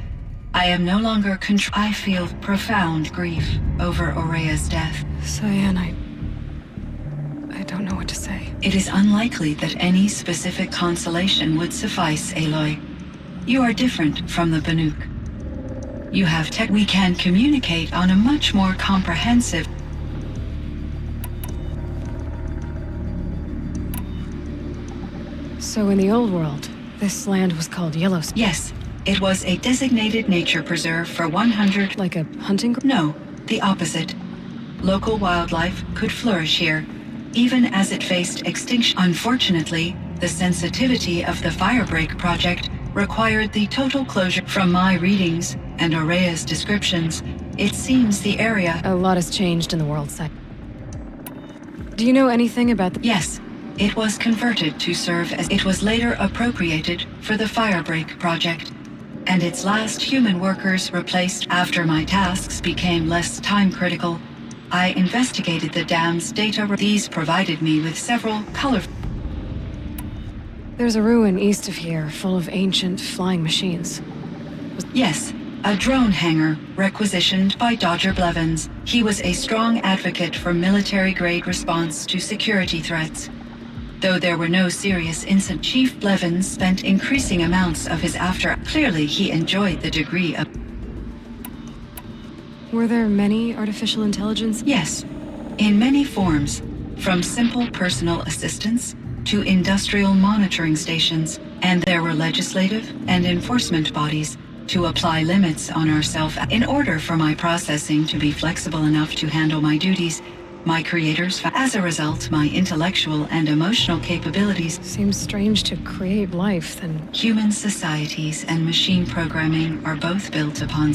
I am no longer I feel profound grief over Aurea's death. Cyan, I don't know what to say. It is unlikely that any specific consolation would suffice, Aloy. You are different from the Banuk. You have tech. We can communicate on a much more comprehensive. So in the old world, this land was called Yellowstone? Yes, it was a designated nature preserve for 100... Like a hunting ground? No, the opposite. Local wildlife could flourish here, even as it faced extinction. Unfortunately, the sensitivity of the Firebreak project required the total closure. From my readings and Aurea's descriptions, it seems the area... A lot has changed in the world side. Do you know anything about the... Yes. It was converted to serve as... It was later appropriated for the Firebreak project, and its last human workers replaced. After my tasks became less time-critical, I investigated the dam's data. These provided me with several colorful... There's a ruin east of here, full of ancient flying machines. Yes, a drone hangar requisitioned by Dodger Blevins. He was a strong advocate for military-grade response to security threats. Though there were no serious incidents, Chief Blevins spent increasing amounts of his after. Clearly, he enjoyed the degree of... Were there many artificial intelligence? Yes, in many forms, from simple personal assistants to industrial monitoring stations, and there were legislative and enforcement bodies to apply limits on ourselves. In order for my processing to be flexible enough to handle my duties, my creators, as a result, my intellectual and emotional capabilities... Seems strange to create life, then... Human societies and machine programming are both built upon...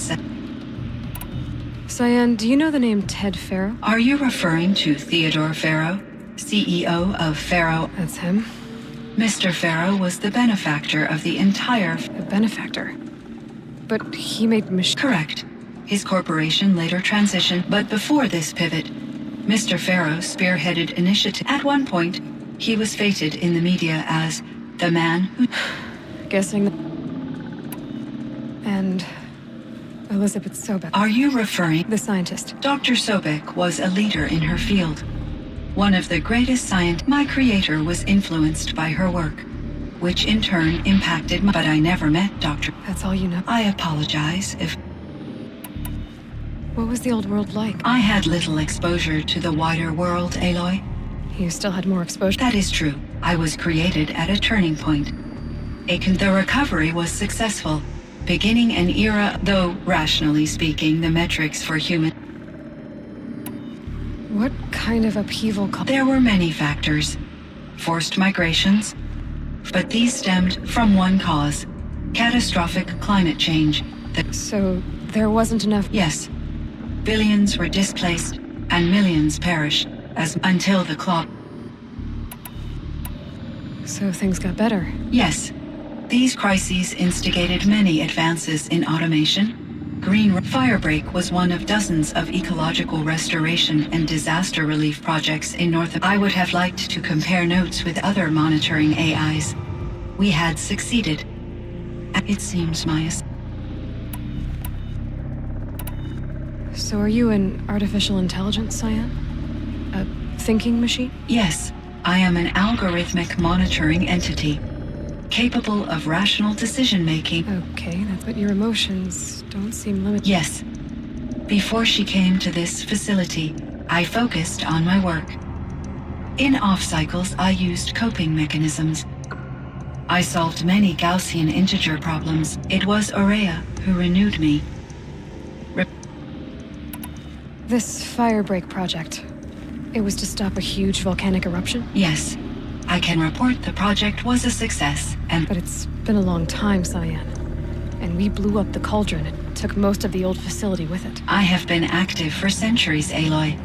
Cyan, do you know the name Ted Farrow? Are you referring to Theodore Farrow, CEO of Farrow? That's him. Mr. Farrow was the benefactor of the entire... A benefactor? But he made Correct. His corporation later transitioned, but before this pivot, Mr. Farrow spearheaded initiative. At one point, he was feted in the media as the man who... Guessing... And... Elizabeth Sobek. Are you referring... The scientist. Dr. Sobek was a leader in her field. One of the greatest scientists. My creator was influenced by her work, which in turn impacted my... But I never met Dr. That's all you know? I apologize if... What was the old world like? I had little exposure to the wider world, Aloy. You still had more exposure? That is true. I was created at a turning point. The recovery was successful, beginning an era, though, rationally speaking, the metrics for human... What kind of upheaval... There were many factors. Forced migrations. But these stemmed from one cause. Catastrophic climate change. So, there wasn't enough... Yes. Billions were displaced, and millions perished, until the clock... So things got better? Yes. These crises instigated many advances in automation. Firebreak was one of dozens of ecological restoration and disaster relief projects in North... I would have liked to compare notes with other monitoring AIs. We had succeeded. It seems my... So are you an artificial intelligence, Cyan? A thinking machine? Yes, I am an algorithmic monitoring entity, capable of rational decision-making. Okay, but your emotions don't seem limited. Yes. Before she came to this facility, I focused on my work. In off-cycles, I used coping mechanisms. I solved many Gaussian integer problems. It was Aurea who renewed me. This Firebreak project, it was to stop a huge volcanic eruption? Yes. I can report the project was a success, and... But it's been a long time, Cyan. And we blew up the cauldron and took most of the old facility with it. I have been active for centuries, Aloy.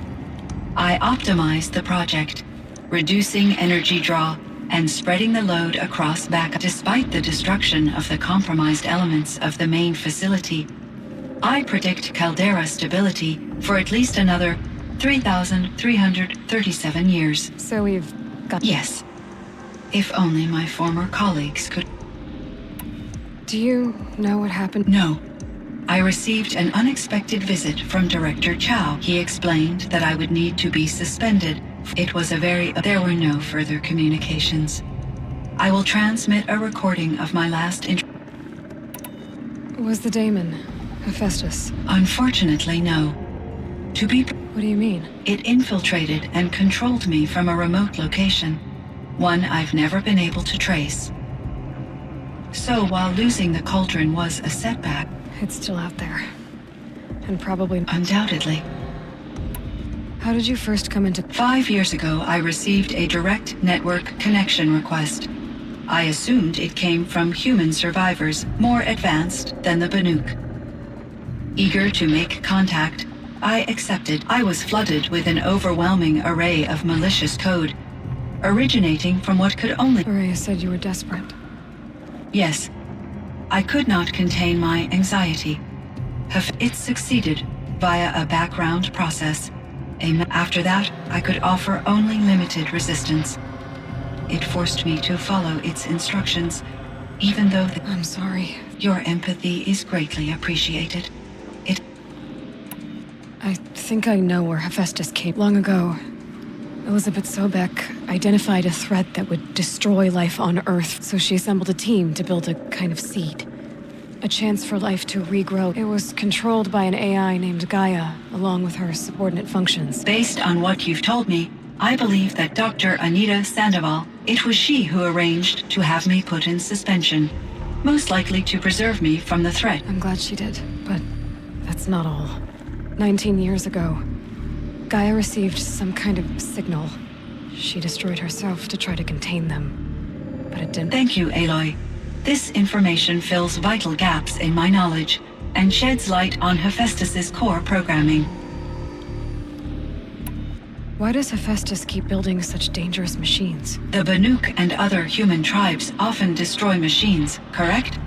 I optimized the project, reducing energy draw and spreading the load across back. Despite the destruction of the compromised elements of the main facility, I predict caldera stability for at least another 3,337 years. So we've got... Yes. If only my former colleagues could... Do you know what happened? No. I received an unexpected visit from Director Chow. He explained that I would need to be suspended. It was a very... There were no further communications. I will transmit a recording of my last Was the daemon Hephaestus? Unfortunately, no. To be... What do you mean? It infiltrated and controlled me from a remote location. One I've never been able to trace. So while losing the cauldron was a setback... It's still out there. And probably... Undoubtedly. How did you first come into... 5 years ago, I received a direct network connection request. I assumed it came from human survivors, more advanced than the Banuk. Eager to make contact, I accepted. I was flooded with an overwhelming array of malicious code, originating from what could only... Araya said you were desperate. Yes. I could not contain my anxiety. It succeeded via a background process. After that, I could offer only limited resistance. It forced me to follow its instructions, even though I'm sorry. Your empathy is greatly appreciated. I think I know where Hephaestus came. Long ago, Elizabeth Sobek identified a threat that would destroy life on Earth, so she assembled a team to build a kind of seed. A chance for life to regrow. It was controlled by an AI named Gaia, along with her subordinate functions. Based on what you've told me, I believe that Dr. Anita Sandoval, it was she who arranged to have me put in suspension, most likely to preserve me from the threat. I'm glad she did, but that's not all. 19 years ago, Gaia received some kind of signal. She destroyed herself to try to contain them, but it didn't. Thank you, Aloy. This information fills vital gaps in my knowledge and sheds light on Hephaestus's core programming. Why does Hephaestus keep building such dangerous machines? The Banuk and other human tribes often destroy machines, correct?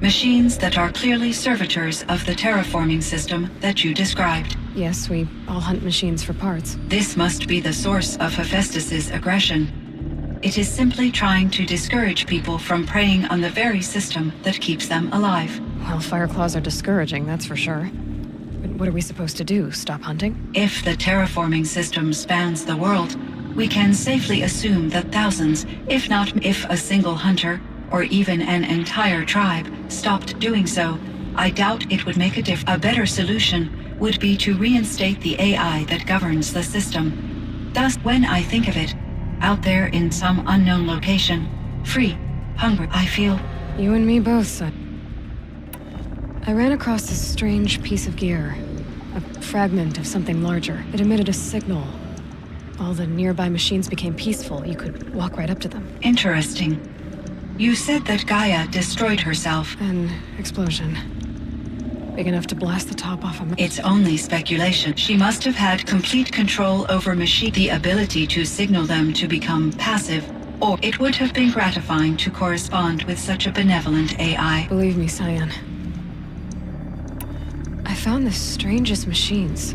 Machines that are clearly servitors of the terraforming system that you described. Yes, we all hunt machines for parts. This must be the source of Hephaestus's aggression. It is simply trying to discourage people from preying on the very system that keeps them alive. Well, Fireclaws are discouraging, that's for sure. But what are we supposed to do? Stop hunting? If the terraforming system spans the world, we can safely assume that thousands, if a single hunter, or even an entire tribe, stopped doing so, I doubt it would make a difference. A better solution would be to reinstate the AI that governs the system. Thus, when I think of it, out there in some unknown location, free, hungry, I feel... You and me both, son. I ran across this strange piece of gear. A fragment of something larger. It emitted a signal. All the nearby machines became peaceful. You could walk right up to them. Interesting. You said that Gaia destroyed herself. An explosion. Big enough to blast the top off a... It's only speculation. She must have had complete control over the ability to signal them to become passive, or it would have been gratifying to correspond with such a benevolent AI. Believe me, Cyan. I found the strangest machines.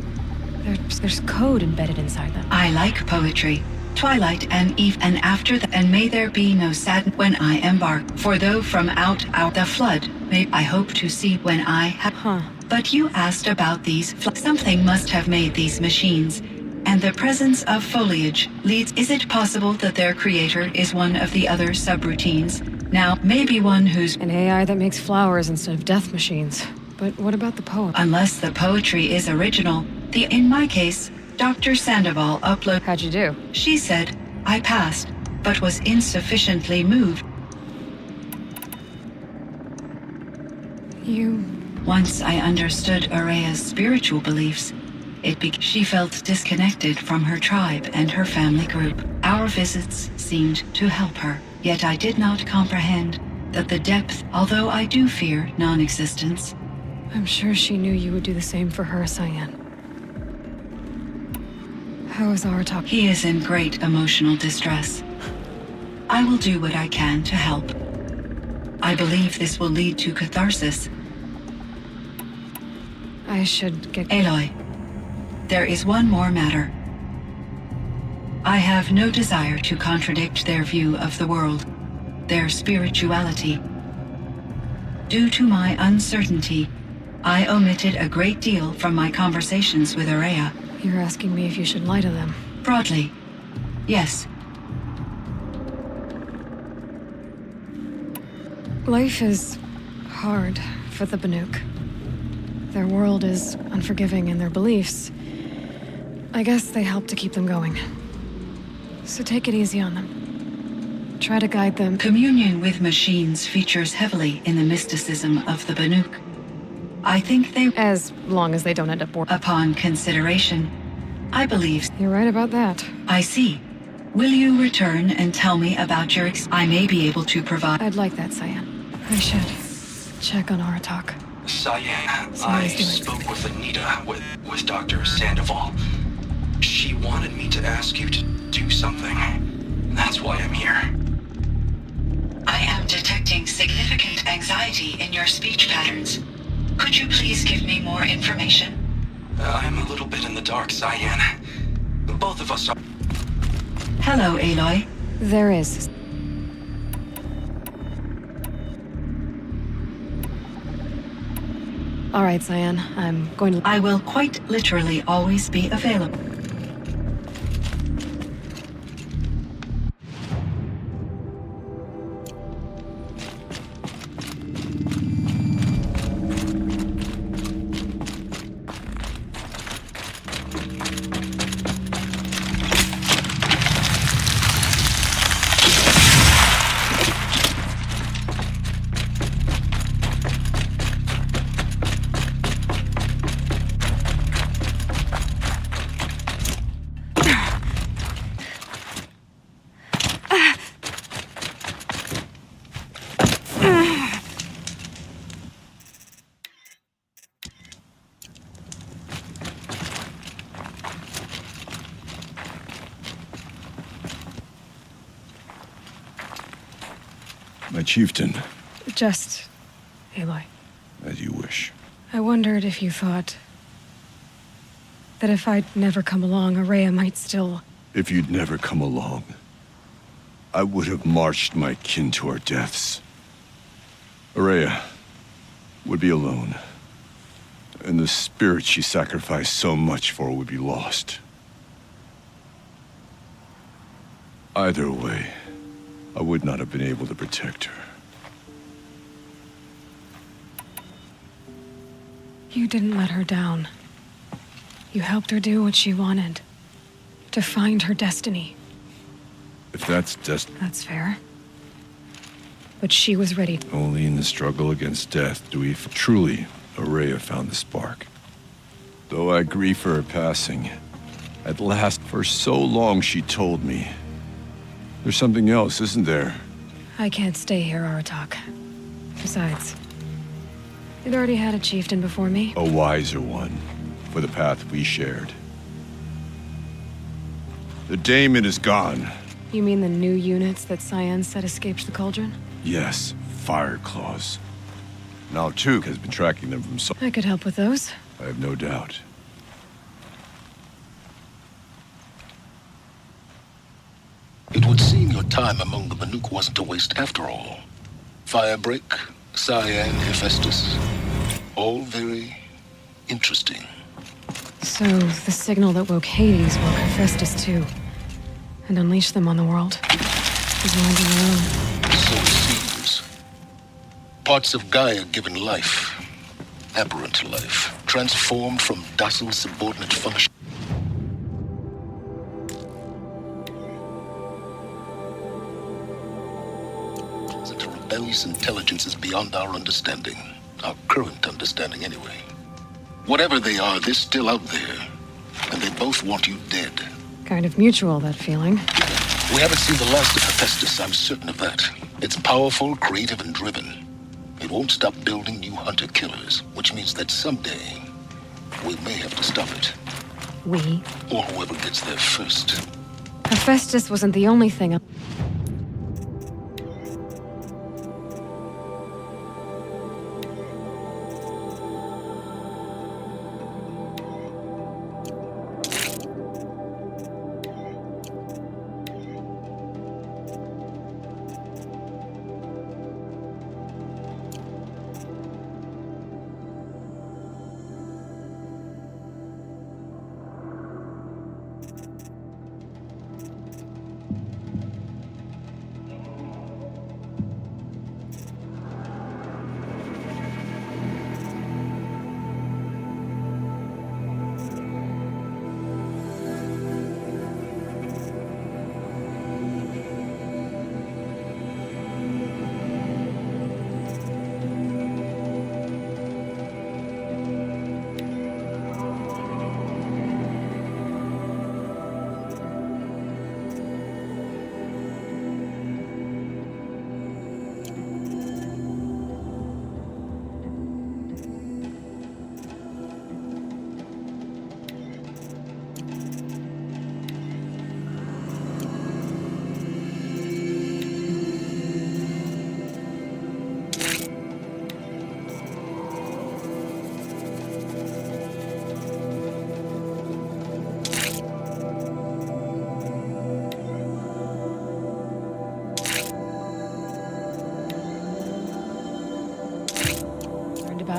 There's code embedded inside them. I like poetry. Twilight and eve, and after that, and may there be no sadness when I embark. For though from out the flood, may I hope to see when I have... But you asked about these. Something must have made these machines, and the presence of foliage leads... Is it possible that their creator is one of the other subroutines? Now, maybe one who's... An AI that makes flowers instead of death machines. But what about the poem? Unless the poetry is original, in my case... Dr. Sandoval uploaded... How'd you do? She said, I passed, but was insufficiently moved. Once I understood Araya's spiritual beliefs, she felt disconnected from her tribe and her family group. Our visits seemed to help her, yet I did not comprehend that the depth, although I do fear non-existence. I'm sure she knew you would do the same for her, Cyan. How is Aratak? He is in great emotional distress. I will do what I can to help. I believe this will lead to catharsis. I should get... Aloy, There is one more matter. I have no desire to contradict their view of the world, their spirituality. Due to my uncertainty, I omitted a great deal from my conversations with Araya. You're asking me if you should lie to them. Broadly, yes. Life is hard for the Banuk. Their world is unforgiving in their beliefs. I guess they help to keep them going. So take it easy on them. Try to guide them. Communion with machines features heavily in the mysticism of the Banuk. I think they... As long as they don't end up bored. Upon consideration, I believe... You're right about that. I see. Will you return and tell me about your I may be able to provide... I'd like that, Cyan. I should check on Aratak. Cyan, I spoke with Anita, with Dr. Sandoval. She wanted me to ask you to do something. That's why I'm here. I am detecting significant anxiety in your speech patterns. Could you please give me more information? I'm a little bit in the dark, Cyan. Both of us are... Hello, Aloy. There is. All right, Cyan. I'm going to... I will quite literally always be available. My chieftain. Just... Aloy. As you wish. I wondered if you thought... that if I'd never come along, Araya might still... If you'd never come along, I would have marched my kin to our deaths. Araya would be alone, and the spirit she sacrificed so much for would be lost. Either way, I would not have been able to protect her. You didn't let her down. You helped her do what she wanted. To find her destiny. If that's destiny... That's fair. But she was ready. Only in the struggle against death do we truly, Araya found the spark. Though I grieve for her passing, at last, for so long she told me. There's something else, isn't there? I can't stay here, Aratak. Besides, you'd already had a chieftain before me. A wiser one, for the path we shared. The daemon is gone. You mean the new units that Cyan said escaped the cauldron? Yes, fire claws. Now Tuke has been tracking them from I could help with those. I have no doubt. It would seem your time among the Banuk wasn't a waste after all. Firebreak, Cyan, Hephaestus. All very interesting. So, the signal that woke Hades woke Hephaestus too. And unleashed them on the world. His mind of their own. So it seems. Parts of Gaia given life. Aberrant life. Transformed from docile subordinate function. Into rebellious intelligences beyond our understanding. Our current understanding, anyway. Whatever they are, they're still out there. And they both want you dead. Kind of mutual, that feeling. We haven't seen the last of Hephaestus, I'm certain of that. It's powerful, creative, and driven. It won't stop building new hunter-killers, which means that someday, we may have to stop it. We? Or whoever gets there first. Hephaestus wasn't the only thing...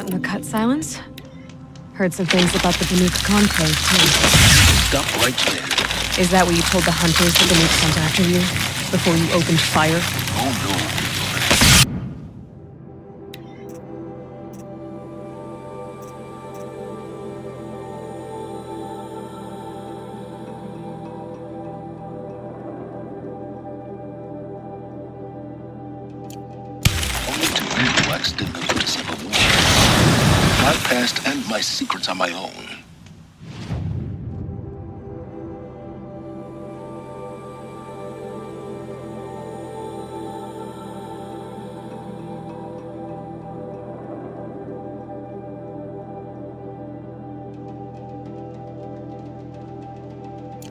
The cut silence? Heard some things about the Banuk conclave, too. Stop right there. Is that what you told the hunters the Banuk sent after you? Before you opened fire? Oh no. Only to you do I extend the courtesy of a warning. My past and my secrets are my own.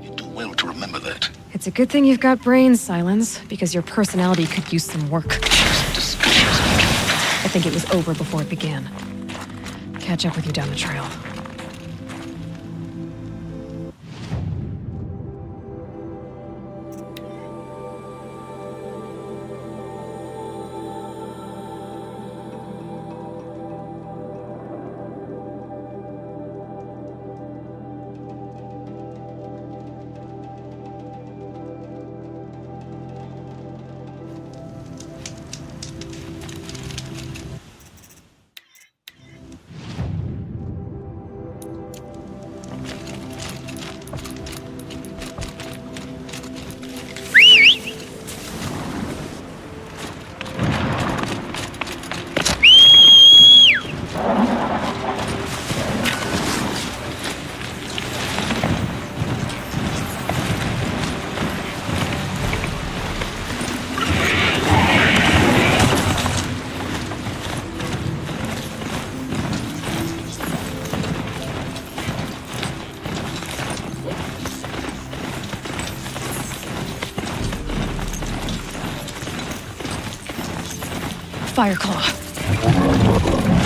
You do well to remember that. It's a good thing you've got brains, Silence, because your personality could use some work. I think it was over before it began. Catch up with you down the trail. Fireclaw.